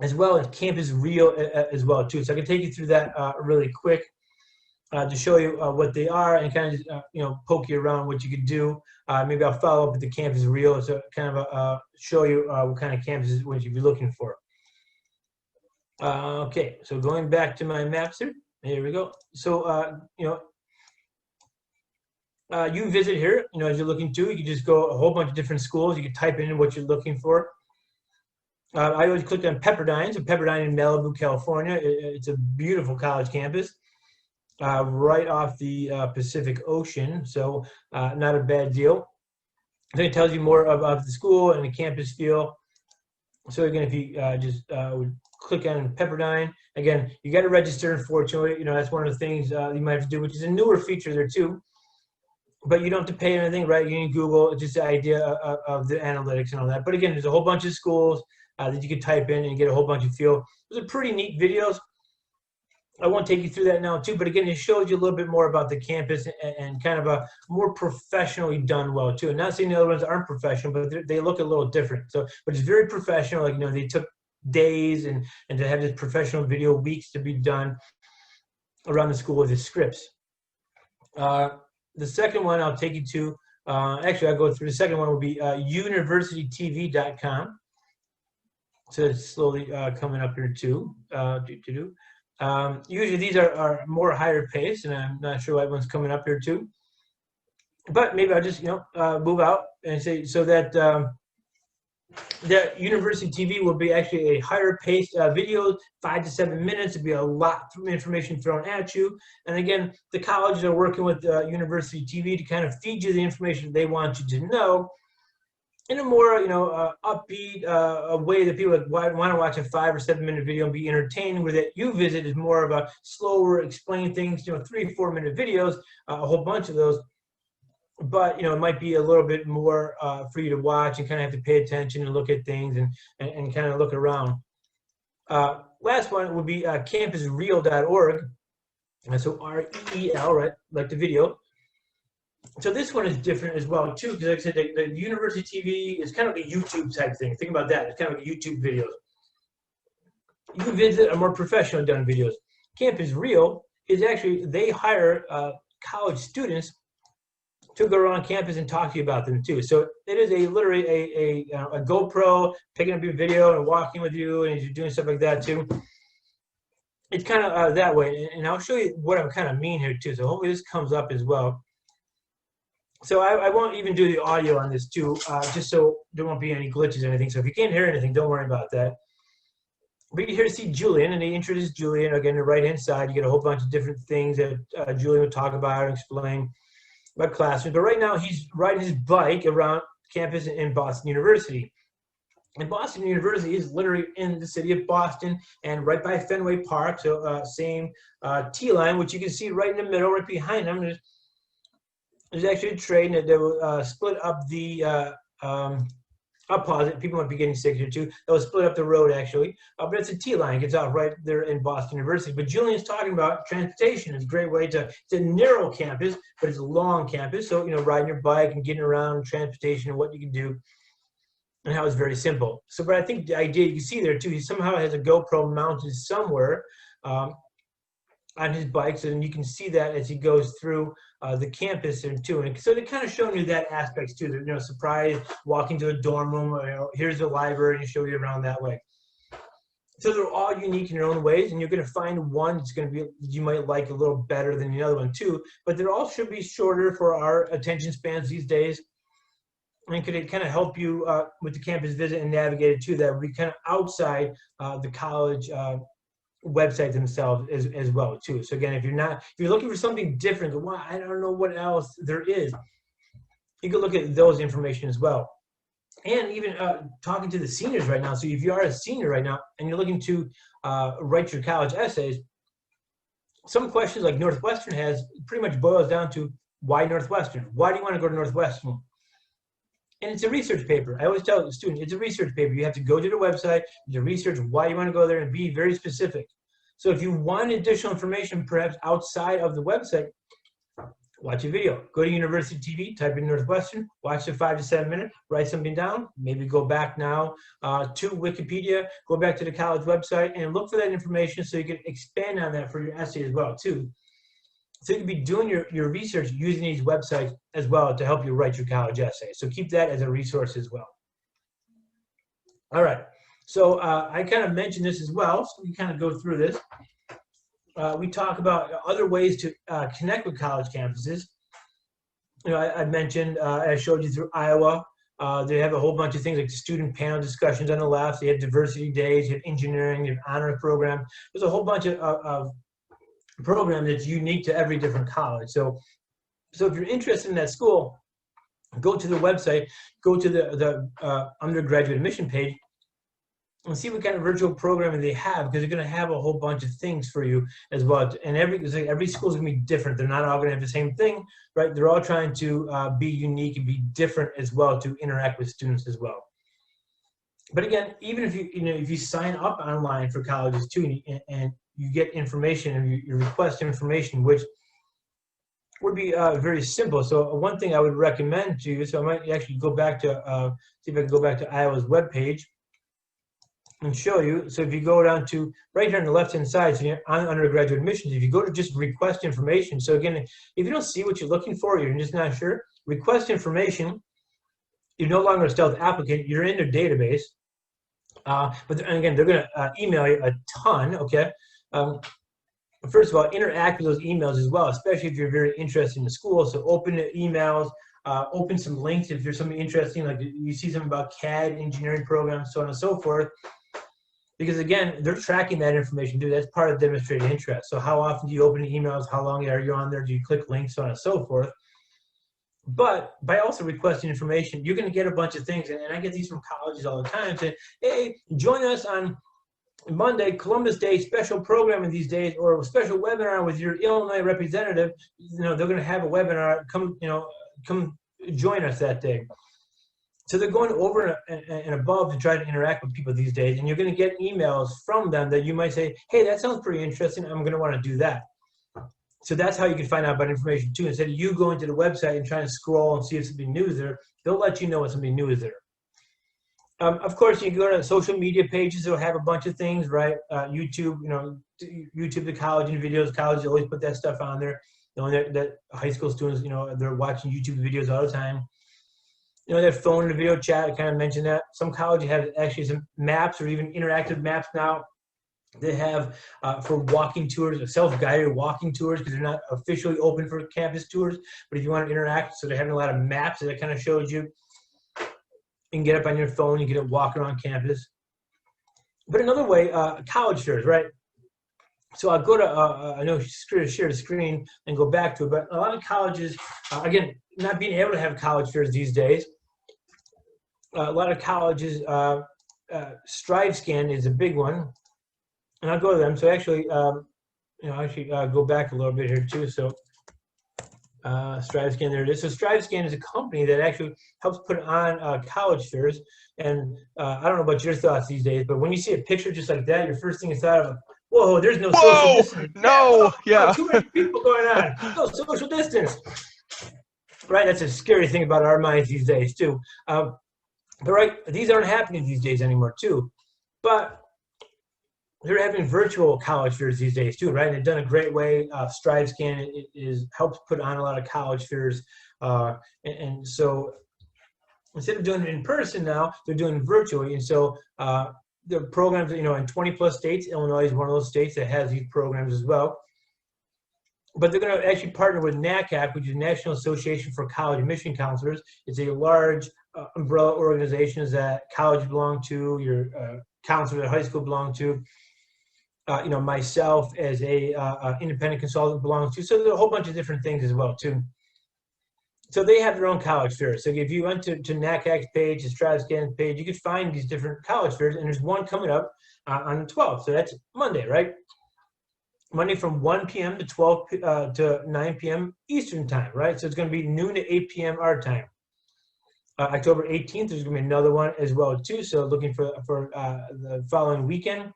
as well as Campus Real as well too. So I can take you through that really quick to show you what they are and kind of poke you around what you could do. Maybe I'll follow up with the Campus Real to kind of show you what kind of campuses what you'd be looking for. Okay, so going back to my maps here we go. So you visit here, as you're looking to, you can just go a whole bunch of different schools. You can type in what you're looking for. I always clicked on Pepperdine. So Pepperdine in Malibu, California. It's a beautiful college campus, right off the Pacific Ocean. So not a bad deal. I think it tells you more about the school and the campus feel. So again, if you just would click on Pepperdine, again, you got to register. Unfortunately, that's one of the things you might have to do, which is a newer feature there too. But you don't have to pay anything, right? You can Google just the idea of the analytics and all that. But again, there's a whole bunch of schools that you can type in and get a whole bunch of feel. Those are pretty neat videos. I won't take you through that now too, but again, it shows you a little bit more about the campus and kind of a more professionally done well too. And not saying the other ones aren't professional, but they look a little different. So, but it's very professional. Like, they took days and to have this professional video, weeks to be done around the school with the scripts. The second one I'll take you to, actually I'll go through, the second one will be universitytv.com. So it's slowly coming up here too. Usually these are more higher pace, and I'm not sure why one's coming up here too. But maybe I'll just move out and say so that that University TV will be actually a higher paced video, 5 to 7 minutes. It'll be a lot of information thrown at you. And again, the colleges are working with University TV to kind of feed you the information they want you to know in a more upbeat a way that people want to watch a 5 or 7 minute video and be entertained with it. UVisit is more of a slower, explain things, 3 or 4 minute videos, a whole bunch of those. But it might be a little bit more for you to watch and kind of have to pay attention and look at things and kind of look around. Last one would be campusreal.org. So REEL, right, like the video. So this one is different as well too, because like I said, the University TV is kind of like a YouTube type thing. Think about that. It's kind of like YouTube videos. UVisit are more professional done videos. Campus Real is actually, they hire college students to go around campus and talk to you about them too. So it is literally a GoPro picking up your video and walking with you, and you're doing stuff like that too. It's kind of that way, and I'll show you what I'm kind of mean here too. So hopefully this comes up as well. So I won't even do the audio on this too, just so there won't be any glitches or anything. So if you can't hear anything, don't worry about that. But you're here to see Julian, and they introduce Julian. Again, the right-hand side, you get a whole bunch of different things that Julian will talk about and explain about classrooms. But right now, he's riding his bike around campus in Boston University. And Boston University is literally in the city of Boston and right by Fenway Park. So same T-line, which you can see right in the middle, right behind them. There's actually a train that will split up the I'll pause it. People might be getting sick here too. They'll split up the road actually, but it's a T-line. It gets off right there in Boston University. But Julian's talking about transportation. It's a great way to, it's a narrow campus, but it's a long campus. So, riding your bike and getting around, transportation and what you can do, and how it's very simple. So, but I think the idea you can see there too, he somehow has a GoPro mounted somewhere on his bike, so then you can see that as he goes through the campus there too. And so they're kind of showing you that aspects too. They're, surprise walking to a dorm room, or, here's the library, and show you around that way. So they're all unique in their own ways, and you're going to find one that's going to be, you might like a little better than the other one too, but they all should be shorter for our attention spans these days. And could it kind of help you with the campus visit and navigate it too? That would be kind of outside the college websites themselves as well too. So again, if you're looking for something different, well, I don't know what else there is, you can look at those information as well. And even talking to the seniors right now. So if you are a senior right now and you're looking to write your college essays, some questions like Northwestern has pretty much boils down to why Northwestern? Why do you want to go to Northwestern? And it's a research paper. I always tell the students, it's a research paper. You have to go to the website, to research why you want to go there, and be very specific. So if you want additional information, perhaps outside of the website, watch a video. Go to University TV, type in Northwestern, watch the 5 to 7 minute, write something down, maybe go back now to Wikipedia, go back to the college website, and look for that information so you can expand on that for your essay as well, too. So you can be doing your research using these websites as well to help you write your college essay. So keep that as a resource as well. All right. So I kind of mentioned this as well. So we kind of go through this. We talk about other ways to connect with college campuses. I mentioned, I showed you through Iowa. They have a whole bunch of things like student panel discussions on the left. They have diversity days, you have engineering, you have honor program. There's a whole bunch of program that's unique to every different college. So if you're interested in that school, go to the website, go to the undergraduate admission page, and see what kind of virtual programming they have, because they're going to have a whole bunch of things for you as well. And every school is going to be different. They're not all going to have the same thing, right? They're all trying to be unique and be different as well to interact with students as well. But again, even if if you sign up online for colleges too, and you get information and you request information, which would be very simple. So one thing I would recommend to you, so I might actually go back to, see if I can go back to Iowa's webpage and show you. So if you go down to right here on the left-hand side, so you're on undergraduate admissions, if you go to just request information. So again, if you don't see what you're looking for, you're just not sure, request information, you're no longer a stealth applicant, you're in their database. But again, they're going to email you a ton, okay? First of all, interact with those emails as well, especially if you're very interested in the school. So open the emails, open some links if there's something interesting, like you see something about CAD engineering programs, so on and so forth. Because again, they're tracking that information too. That's part of demonstrated interest. So how often do you open the emails? How long are you on there? Do you click links, so on and so forth? But by also requesting information, you're going to get a bunch of things. And I get these from colleges all the time saying, hey, join us on Monday, Columbus Day special programming these days, or a special webinar with your Illinois representative. They're going to have a webinar. Come join us that day. So they're going over and above to try to interact with people these days, and you're going to get emails from them that you might say, hey, that sounds pretty interesting. I'm going to want to do that. So that's how you can find out about information too. Instead of you going to the website and trying to scroll and see if something new is there, they'll let you know when something new is there. Of course, you can go to social media pages. They'll have a bunch of things, right? YouTube, YouTube, the college and videos. Colleges always put that stuff on there. That high school students, they're watching YouTube videos all the time. That phone and video chat, I kind of mentioned that. Some colleges have actually some maps or even interactive maps now. They have for walking tours, self-guided walking tours, because they're not officially open for campus tours. But if you want to interact, so they're having a lot of maps that kind of shows you. You can get up on your phone, you can walk around campus. But another way, college fairs, right? So I'll go to, I know share the screen and go back to it, but a lot of colleges, again, not being able to have college fairs these days, a lot of colleges, StriveScan is a big one, and I'll go to them. So actually, go back a little bit here too. So StriveScan, there it is. So StriveScan is a company that actually helps put on college fairs. And I don't know about your thoughts these days, but when you see a picture just like that, your first thing is thought of, whoa, there's no social Whoa! distance. Yeah, whoa, No! whoa, Yeah. too many people going on. No social distance. Right, that's a scary thing about our minds these days too. But right, these aren't happening these days anymore too. But they're having virtual college fairs these days too, right? And they've done a great way. StriveScan helps put on a lot of college fairs, and so instead of doing it in person now, they're doing it virtually. And so the programs, in 20 plus states, Illinois is one of those states that has these programs as well. But they're going to actually partner with NACAC, which is National Association for College Admission Counselors. It's a large umbrella organization that college belong to, your counselors at high school belong to. Myself as a independent consultant belongs to. So there's a whole bunch of different things as well too. So they have their own college fairs. So if you went to NACAC's page, the StriveScan's page, you could find these different college fairs, and there's one coming up on the 12th. So that's Monday, right? Monday from 1 p.m. to 9 p.m. Eastern time, right? So it's going to be noon to 8 p.m. our time. October 18th, there's going to be another one as well too. So looking for the following weekend.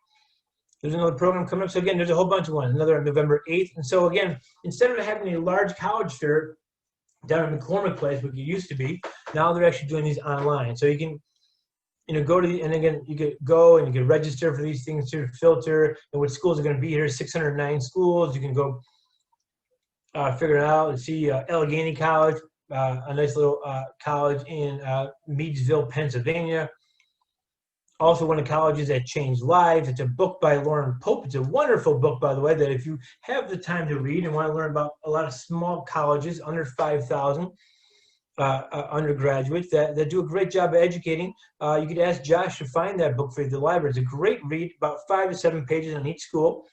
There's another program coming up. So again, there's a whole bunch of ones, another on November 8th. And so again, instead of having a large college fair down in McCormick Place, which it used to be, now they're actually doing these online. So you can, go to and again, you could go and you can register for these things to filter and what schools are going to be here. 609 schools. You can go figure it out and see Allegheny College, a nice little college in Meadsville, Pennsylvania. Also, one of the colleges that changed lives. It's a book by Lauren Pope. It's a wonderful book, by the way, that if you have the time to read and want to learn about a lot of small colleges, under 5,000 undergraduates that do a great job of educating, you could ask Josh to find that book for you at the library. It's a great read, about 5 to 7 pages on each school.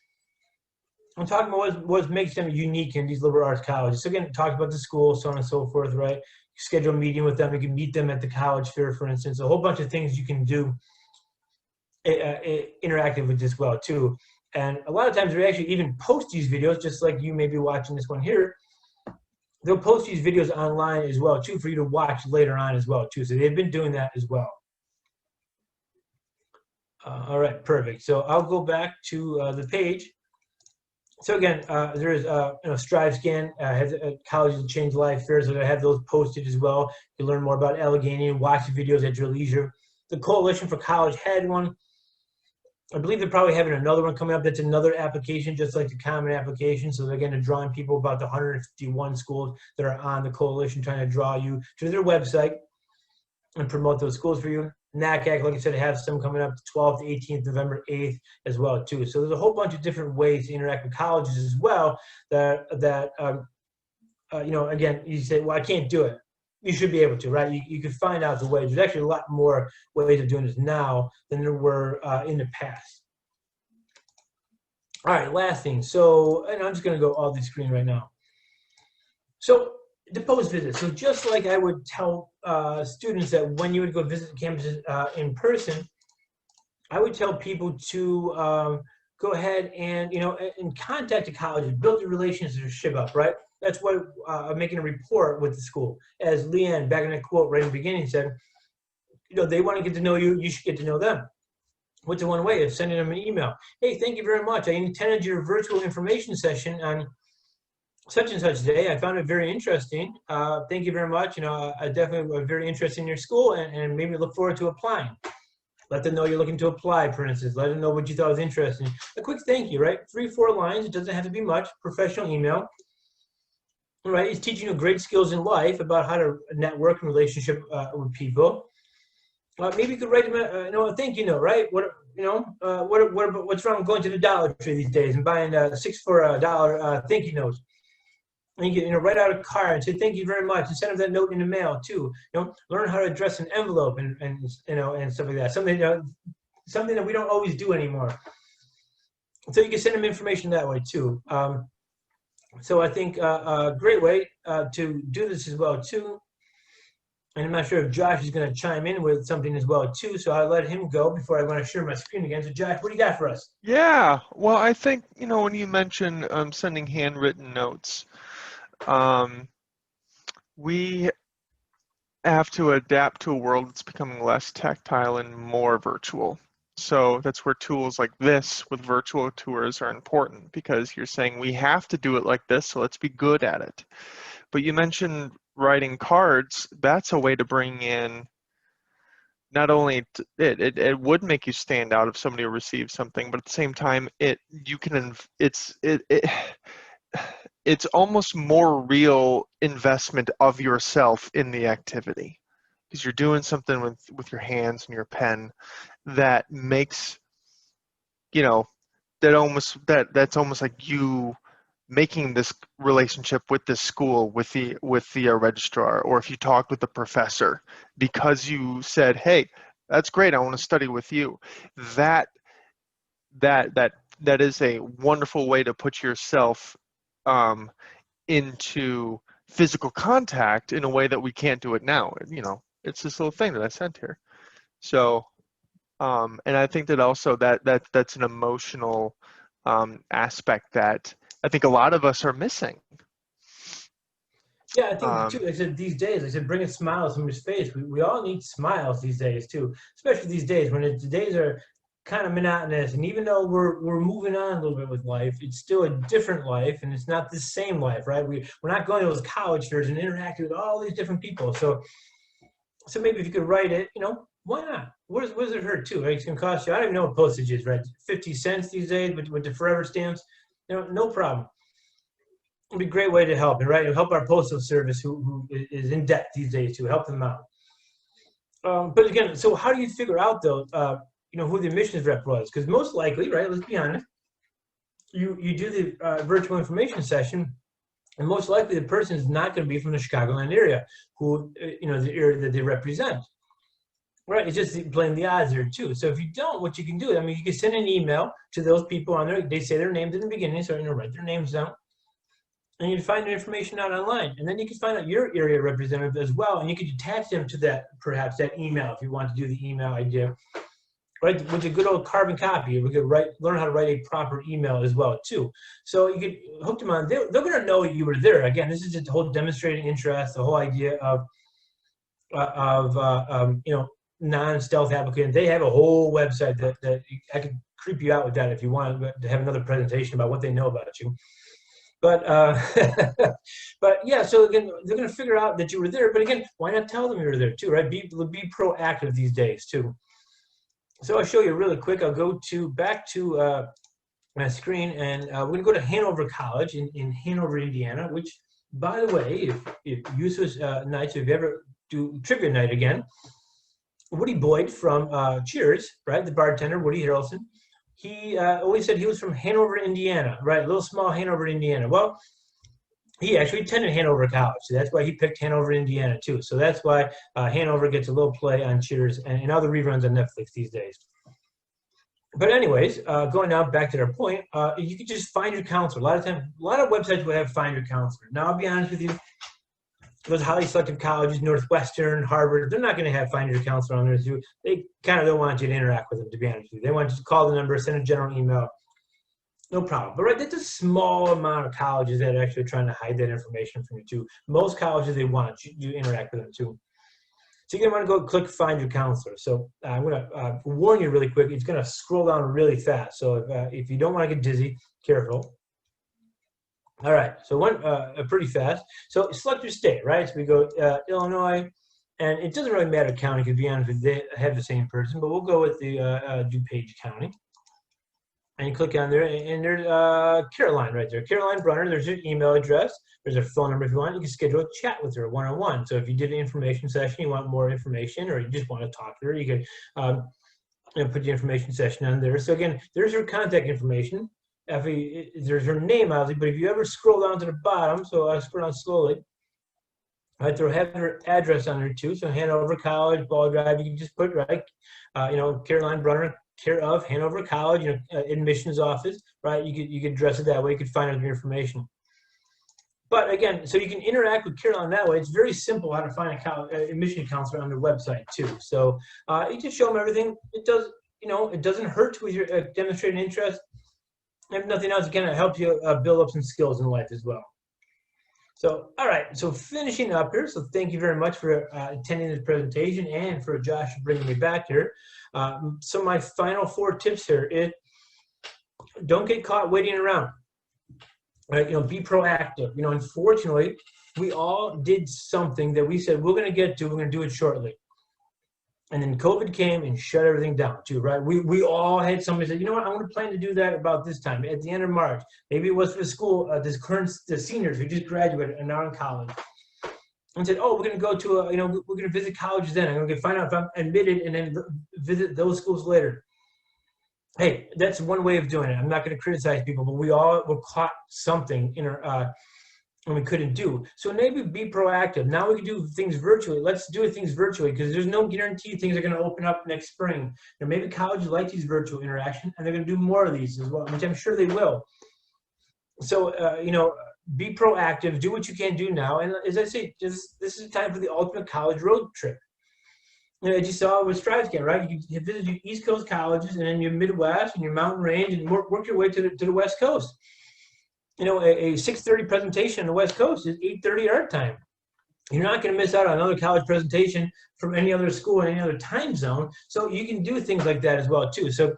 I'm talking about what makes them unique in these liberal arts colleges. So again, it talks about the school, so on and so forth, right? You schedule a meeting with them. You can meet them at the college fair, for instance. A whole bunch of things you can do interactive with this well too. And a lot of times they actually even post these videos, just like you may be watching this one here. They'll post these videos online as well too for you to watch later on as well too. So they've been doing that as well. All right, perfect. So I'll go back to the page. So again, there's StriveScan has colleges that change life fairs, so I have those posted as well. You can learn more about Allegheny and watch the videos at your leisure. The Coalition for College had one. I believe they're probably having another one coming up. That's another application, just like the common application. So again, they're drawing people, about the 151 schools that are on the coalition, trying to draw you to their website and promote those schools for you. NACAC, like I said, has some coming up 12th, 18th, November 8th as well too. So there's a whole bunch of different ways to interact with colleges as well. Again, you say, well, I can't do it. You should be able to, right? You can find out the ways. There's actually a lot more ways of doing this now than there were in the past. All right, last thing. So, and I'm just going to go off the screen right now. So, the post visit. So, just like I would tell students that when you would go visit campuses in person, I would tell people to go ahead and and contact the colleges, build your relationship up, right? That's what I'm making a report with the school. As Leanne, back in that quote right in the beginning, said, they want to get to know you, you should get to know them. What's the one way? Of sending them an email. Hey, thank you very much. I attended your virtual information session on such and such day. I found it very interesting. Thank you very much. I definitely was very interested in your school and maybe look forward to applying. Let them know you're looking to apply, for instance. Let them know what you thought was interesting. A quick thank you, right? 3-4 lines. It doesn't have to be much. Professional email. Right, he's teaching you great skills in life about how to network and relationship with people. Maybe you could write him a thank you note, right? What's wrong with going to the Dollar Tree these days and buying 6 for $1 thank you notes? And you can write out a card and say thank you very much and send them that note in the mail too. Learn how to address an envelope and stuff like that. Something that we don't always do anymore. So you can send them information that way too. So I think a great way to do this as well too, and I'm not sure if Josh is going to chime in with something as well too, so I'll let him go before I want to share my screen again. So Josh, what do you got for us? Yeah, well, I think, when you mention sending handwritten notes, We have to adapt to a world that's becoming less tactile and more virtual. So that's where tools like this with virtual tours are important, because you're saying we have to do it like this, so let's be good at it. But you mentioned writing cards. That's a way to bring in not only it would make you stand out if somebody receives something, but at the same time it's almost more real investment of yourself in the activity, because you're doing something with your hands and your pen that makes, you know, that's almost like you making this relationship with this school, with the registrar, or if you talked with the professor because you said, hey, that's great, I want to study with you. that that that that is a wonderful way to put yourself um, into physical contact in a way that we can't do it now. It's this little thing that I sent here. So and I think that also that's an emotional aspect that I think a lot of us are missing. Yeah, I think too. Um, I said these days. I said bringing smiles from his face. We all need smiles these days too, especially these days when the days are kind of monotonous. And even though we're moving on a little bit with life, it's still a different life, and it's not the same life, right? We're not going to those college fairs and interacting with all these different people. So maybe if you could write it, why not? What does it hurt too? Right? It's gonna cost you. I don't even know what postage is, right? 50 cents these days with the forever stamps. No problem. It'd be a great way to help, right? It'll help our postal service, who is in debt these days, to help them out. But again, so how do you figure out though, who the admissions rep was? Because most likely, right? Let's be honest. You do the virtual information session, and most likely the person is not going to be from the Chicagoland area, who the area that they represent. Right, it's just playing the odds there too. So if you don't, what you can do, I mean, you can send an email to those people on there. They say their names in the beginning, so write their names down, and you find their information out online. And then you can find out your area representative as well, and you can attach them to perhaps that email if you want to do the email idea. Right, with a good old carbon copy, we could learn how to write a proper email as well too. So you could hook them on. They're going to know you were there. Again, this is just the whole demonstrating interest, the whole idea of non-stealth applicant. They have a whole website that I could creep you out with that if you want to have another presentation about what they know about you. But but yeah, so again, they're going to figure out that you were there. But again, why not tell them you were there too, right? Be proactive these days too. So I'll show you really quick. I'll go back to my screen, and we're going to go to Hanover College in Hanover, Indiana. Which, by the way, if useless nights, if you ever do trivia night again, Woody Boyd from Cheers, right? The bartender, Woody Harrelson. He always said he was from Hanover, Indiana, right? A little small Hanover, Indiana. Well, he actually attended Hanover College, so that's why he picked Hanover, Indiana, too. So that's why Hanover gets a little play on Cheers and other reruns on Netflix these days. But anyways, going now back to their point, you can just find your counselor. A lot of websites will have find your counselor. Now, I'll be honest with you, those highly selective colleges, Northwestern, Harvard, they're not going to have find your counselor on there too. They kind of don't want you to interact with them, to be honest with you. They want you to call the number, send a general email. No problem. But right, that's a small amount of colleges that are actually trying to hide that information from you too. Most colleges, they want you to interact with them too. So you're going to want to go click find your counselor. So I'm going to warn you really quick. It's going to scroll down really fast. So if you don't want to get dizzy, careful. All right, so pretty fast. So select your state, right? So we go Illinois, and it doesn't really matter county, because to be honest with you, they have the same person, but we'll go with the DuPage County. And you click on there, and there's Caroline right there. Caroline Brunner, there's her email address. There's her phone number if you want. You can schedule a chat with her one-on-one. So if you did an information session, you want more information, or you just want to talk to her, you can put the information session on there. So again, there's her contact information. There's her name, obviously, but if you ever scroll down to the bottom, so I scroll down slowly, right, they'll have her address on there too. So Hanover College, Ball Drive, you can just put, right, Caroline Brunner, care of Hanover College, admissions office, right? You could address it that way. You could find out your information. But again, so you can interact with Caroline that way. It's very simple how to find an admission counselor on their website too. So you just show them everything. It doesn't hurt with your demonstrating interest. If nothing else, it kind of helps you build up some skills in life as well. So, all right, so finishing up here, so thank you very much for attending this presentation and for Josh bringing me back here. So my final 4 tips here is don't get caught waiting around, right? Be proactive. Unfortunately, we all did something that we said we're going to get to, we're going to do it shortly. And then COVID came and shut everything down too, right? We all had somebody say, you know what, I want to plan to do that about this time at the end of March. Maybe it was for the school, the seniors who just graduated and are in college. And said, oh, we're going to go to we're going to visit colleges then. I'm going to find out if I'm admitted and then visit those schools later. Hey, that's one way of doing it. I'm not going to criticize people, but we all were caught something in our and we couldn't do. So maybe be proactive. Now we can do things virtually. Let's do things virtually because there's no guarantee things are going to open up next spring. And maybe colleges like these virtual interactions and they're going to do more of these as well, which I'm sure they will. So, be proactive, do what you can do now. And as I say, this is time for the ultimate college road trip. As you saw with Strides Camp, right? You visit your East Coast colleges and then your Midwest and your Mountain Range and work your way to the West Coast. A 6:30 presentation on the West Coast is 8:30 our time. You're not going to miss out on another college presentation from any other school in any other time zone. So you can do things like that as well too. So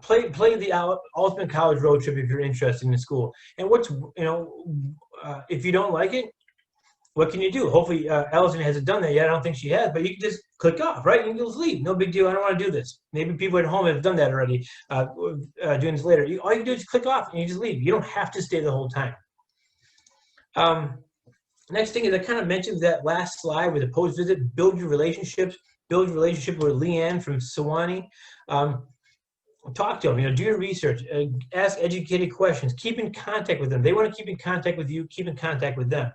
play the ultimate college road trip if you're interested in school. And if you don't like it, what can you do? Hopefully, Allison hasn't done that yet. I don't think she has, but you can just click off, right? You can just leave. No big deal. I don't want to do this. Maybe people at home have done that already, doing this later. All you can do is click off and you just leave. You don't have to stay the whole time. Next thing is I kind of mentioned that last slide with the post-visit, build your relationships, build your relationship with Leanne from Sewanee. Talk to them, do your research, ask educated questions, keep in contact with them. They want to keep in contact with you, keep in contact with them.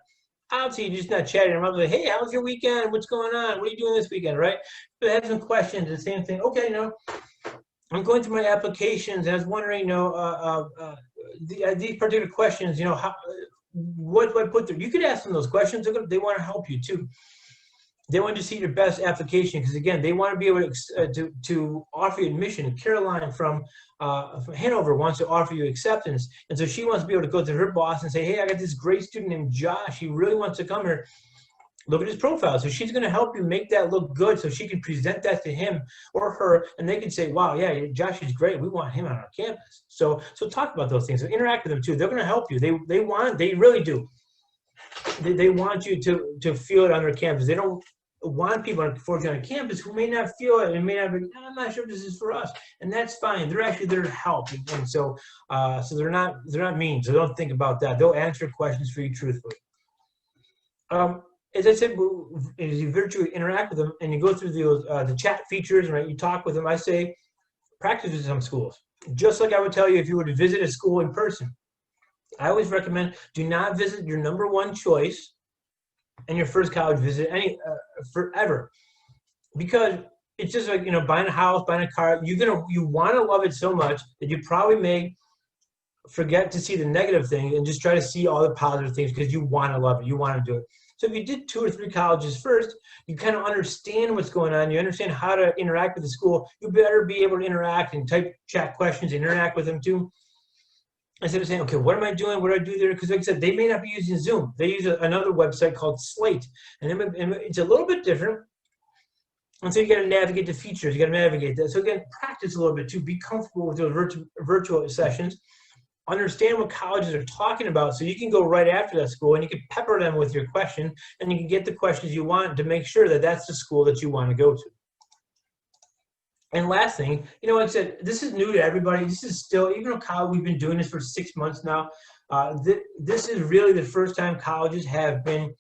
Obviously, you're just not chatting around like, hey, how was your weekend? What's going on? What are you doing this weekend, right? But have some questions, the same thing. Okay, I'm going through my applications. And I was wondering, these particular questions, what do I put there? You could ask them those questions. They want to help you too. They want to see your best application because, again, they want to be able to offer you admission. Caroline from Hanover wants to offer you acceptance. And so she wants to be able to go to her boss and say, hey, I got this great student named Josh. He really wants to come here. Look at his profile. So she's going to help you make that look good so she can present that to him or her. And they can say, wow, yeah, Josh is great. We want him on our campus. So talk about those things. So interact with them, too. They're going to help you. They really do. They want you to feel it on their campus. They don't want people, unfortunately, on campus who may not feel it and may not be, I'm not sure if this is for us. And that's fine. They're actually there to help. And so they're not mean. So don't think about that. They'll answer questions for you truthfully. As I said, as you virtually interact with them and you go through the chat features, right? You talk with them. I say, practice with some schools. Just like I would tell you if you were to visit a school in person. I always recommend do not visit your number one choice and your first college visit forever, because it's just like buying a house, buying a car. You want to love it so much that you probably may forget to see the negative things and just try to see all the positive things because you want to love it, you want to do it. So if you did 2 or 3 colleges first, you kind of understand what's going on. You understand how to interact with the school. You better be able to interact and type chat questions and interact with them too. Instead of saying, okay, what am I doing? What do I do there? Because like I said, they may not be using Zoom. They use another website called Slate. And it's a little bit different. And so you got to navigate the features. You got to navigate that. So again, practice a little bit too. Be comfortable with those virtual sessions. Understand what colleges are talking about so you can go right after that school and you can pepper them with your question and you can get the questions you want to make sure that that's the school that you want to go to. And last thing, like I said, this is new to everybody. This is still, even though college, we've been doing this for 6 months now, this is really the first time colleges have been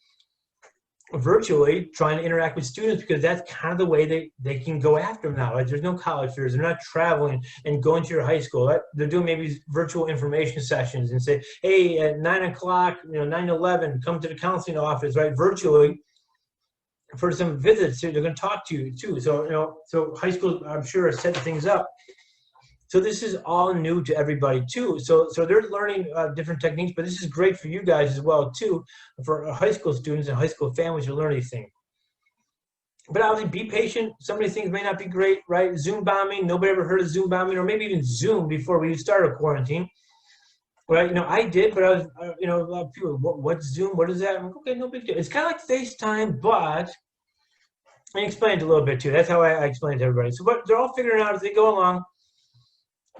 virtually trying to interact with students because that's kind of the way they can go after them now. Right? There's no college fairs. They're not traveling and going to your high school. Right? They're doing maybe virtual information sessions and say, hey, at 9 o'clock, 9 to 11, come to the counseling office, right, virtually. For some visits, they're going to talk to you too. So, so high schools, I'm sure, are setting things up. So this is all new to everybody too. So they're learning different techniques, but this is great for you guys as well too. For high school students and high school families to learn these things. But obviously, be patient. Some of these things may not be great, right? Zoom bombing. Nobody ever heard of Zoom bombing, or maybe even Zoom before we started quarantine. Well, I did, but I was, a lot of people, what's Zoom? What is that? I'm like, okay, no big deal. It's kind of like FaceTime, but I explained a little bit too. That's how I explained to everybody. So, but they're all figuring out as they go along.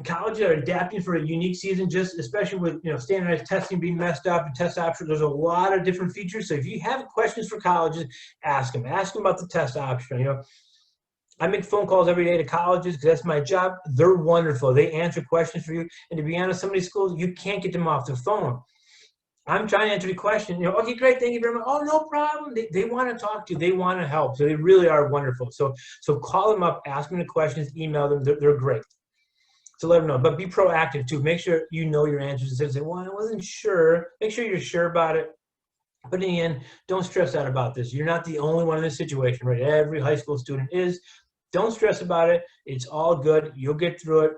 Colleges are adapting for a unique season, just especially with standardized testing being messed up and test options. There's a lot of different features. So if you have questions for colleges, ask them. Ask them about the test option. I make phone calls every day to colleges because that's my job. They're wonderful. They answer questions for you. And to be honest, some of these schools, you can't get them off the phone. I'm trying to answer the question. Okay, great, thank you very much. Oh, no problem. They want to talk to you. They want to help. So they really are wonderful. So call them up, ask them the questions, email them. They're great. So let them know. But be proactive too. Make sure you know your answers. Instead of saying, well, I wasn't sure. Make sure you're sure about it. But in the end, don't stress out about this. You're not the only one in this situation, right? Every high school student is. Don't stress about it. It's all good. You'll get through it,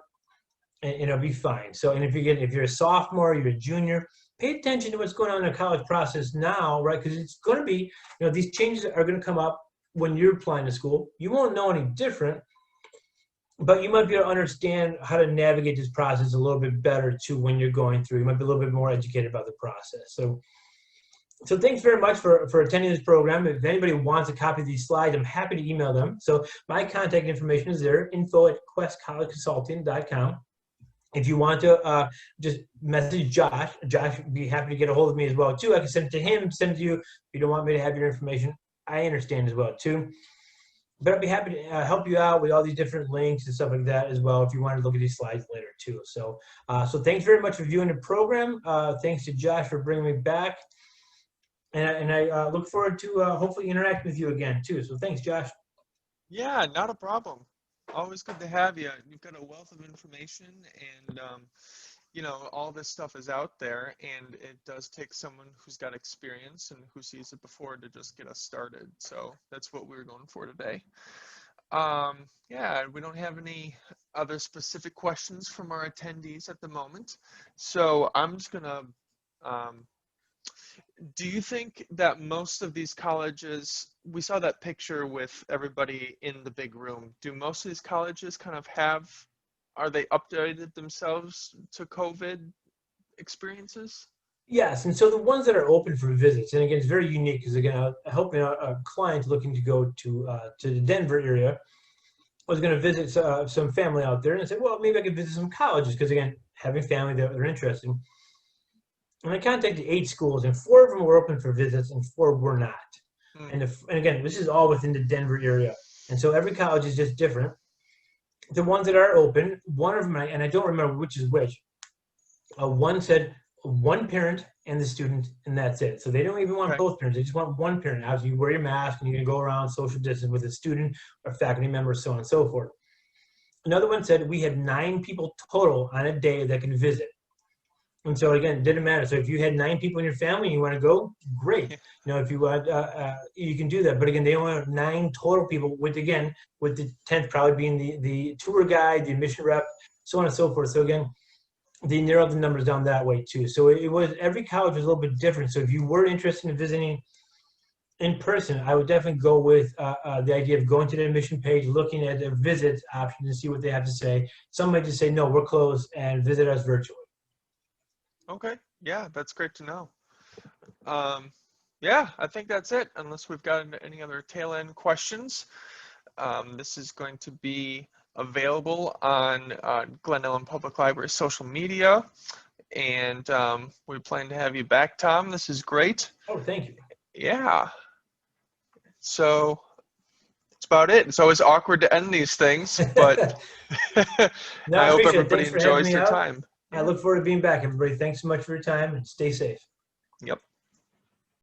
and it'll be fine. So, and if you're a sophomore, you're a junior, pay attention to what's going on in the college process now, right? Because it's going to be, these changes are going to come up when you're applying to school. You won't know any different, but you might be able to understand how to navigate this process a little bit better too when you're going through. You might be a little bit more educated about the process. So thanks very much for attending this program. If anybody wants a copy of these slides, I'm happy to email them. So my contact information is there, info@questcollegeconsulting.com. If you want to just message Josh would be happy to get a hold of me as well too. I can send it to him, send it to you. If you don't want me to have your information, I understand as well too. But I'd be happy to help you out with all these different links and stuff like that as well if you want to look at these slides later too. So thanks very much for viewing the program. Thanks to Josh for bringing me back. And I look forward to hopefully interacting with you again too. So thanks, Josh. Yeah, not a problem. Always good to have you. You've got a wealth of information, and all this stuff is out there, and it does take someone who's got experience and who sees it before to just get us started. So that's what we were going for today. Yeah, we don't have any other specific questions from our attendees at the moment. So I'm just gonna do you think that most of these colleges, we saw that picture with everybody in the big room, do most of these colleges kind of are they updated themselves to COVID experiences? Yes, and so the ones that are open for visits, and again, it's very unique because again, I'm helping a client looking to go to the Denver area. I was going to visit some family out there, and I said, well, maybe I could visit some colleges because again, having family that they're interested in. And I contacted 8 schools, and 4 of them were open for visits, and 4 were not. And again, this is all within the Denver area, and so every college is just different. The ones that are open, one of them, and I don't remember which is which. One said one parent and the student, and that's it. So they don't even want both parents; they just want one parent. Obviously, you wear your mask, and you can go around social distance with a student or faculty member, so on and so forth. Another one said we had 9 people total on a day that can visit. And so again, it didn't matter. So if you had 9 people in your family and you want to go, great. If you want, you can do that. But again, they only have 9 total people. With the 10th probably being the tour guide, the admission rep, so on and so forth. So again, they narrowed the numbers down that way too. So it was every college was a little bit different. So if you were interested in visiting in person, I would definitely go with the idea of going to the admission page, looking at the visits option, and see what they have to say. Some might just say, no, we're closed, and visit us virtually. Okay, yeah, that's great to know. Yeah, I think that's it, unless we've got any other tail end questions. This is going to be available on Glen Ellyn Public Library social media, and we plan to have you back, Tom. This is great. Oh, thank you. Yeah. So that's about it. It's always awkward to end these things, but No, I hope appreciate it. everybody Thanks for having enjoys me their out. time. I look forward to being back, everybody. Thanks so much for your time, and stay safe. Yep.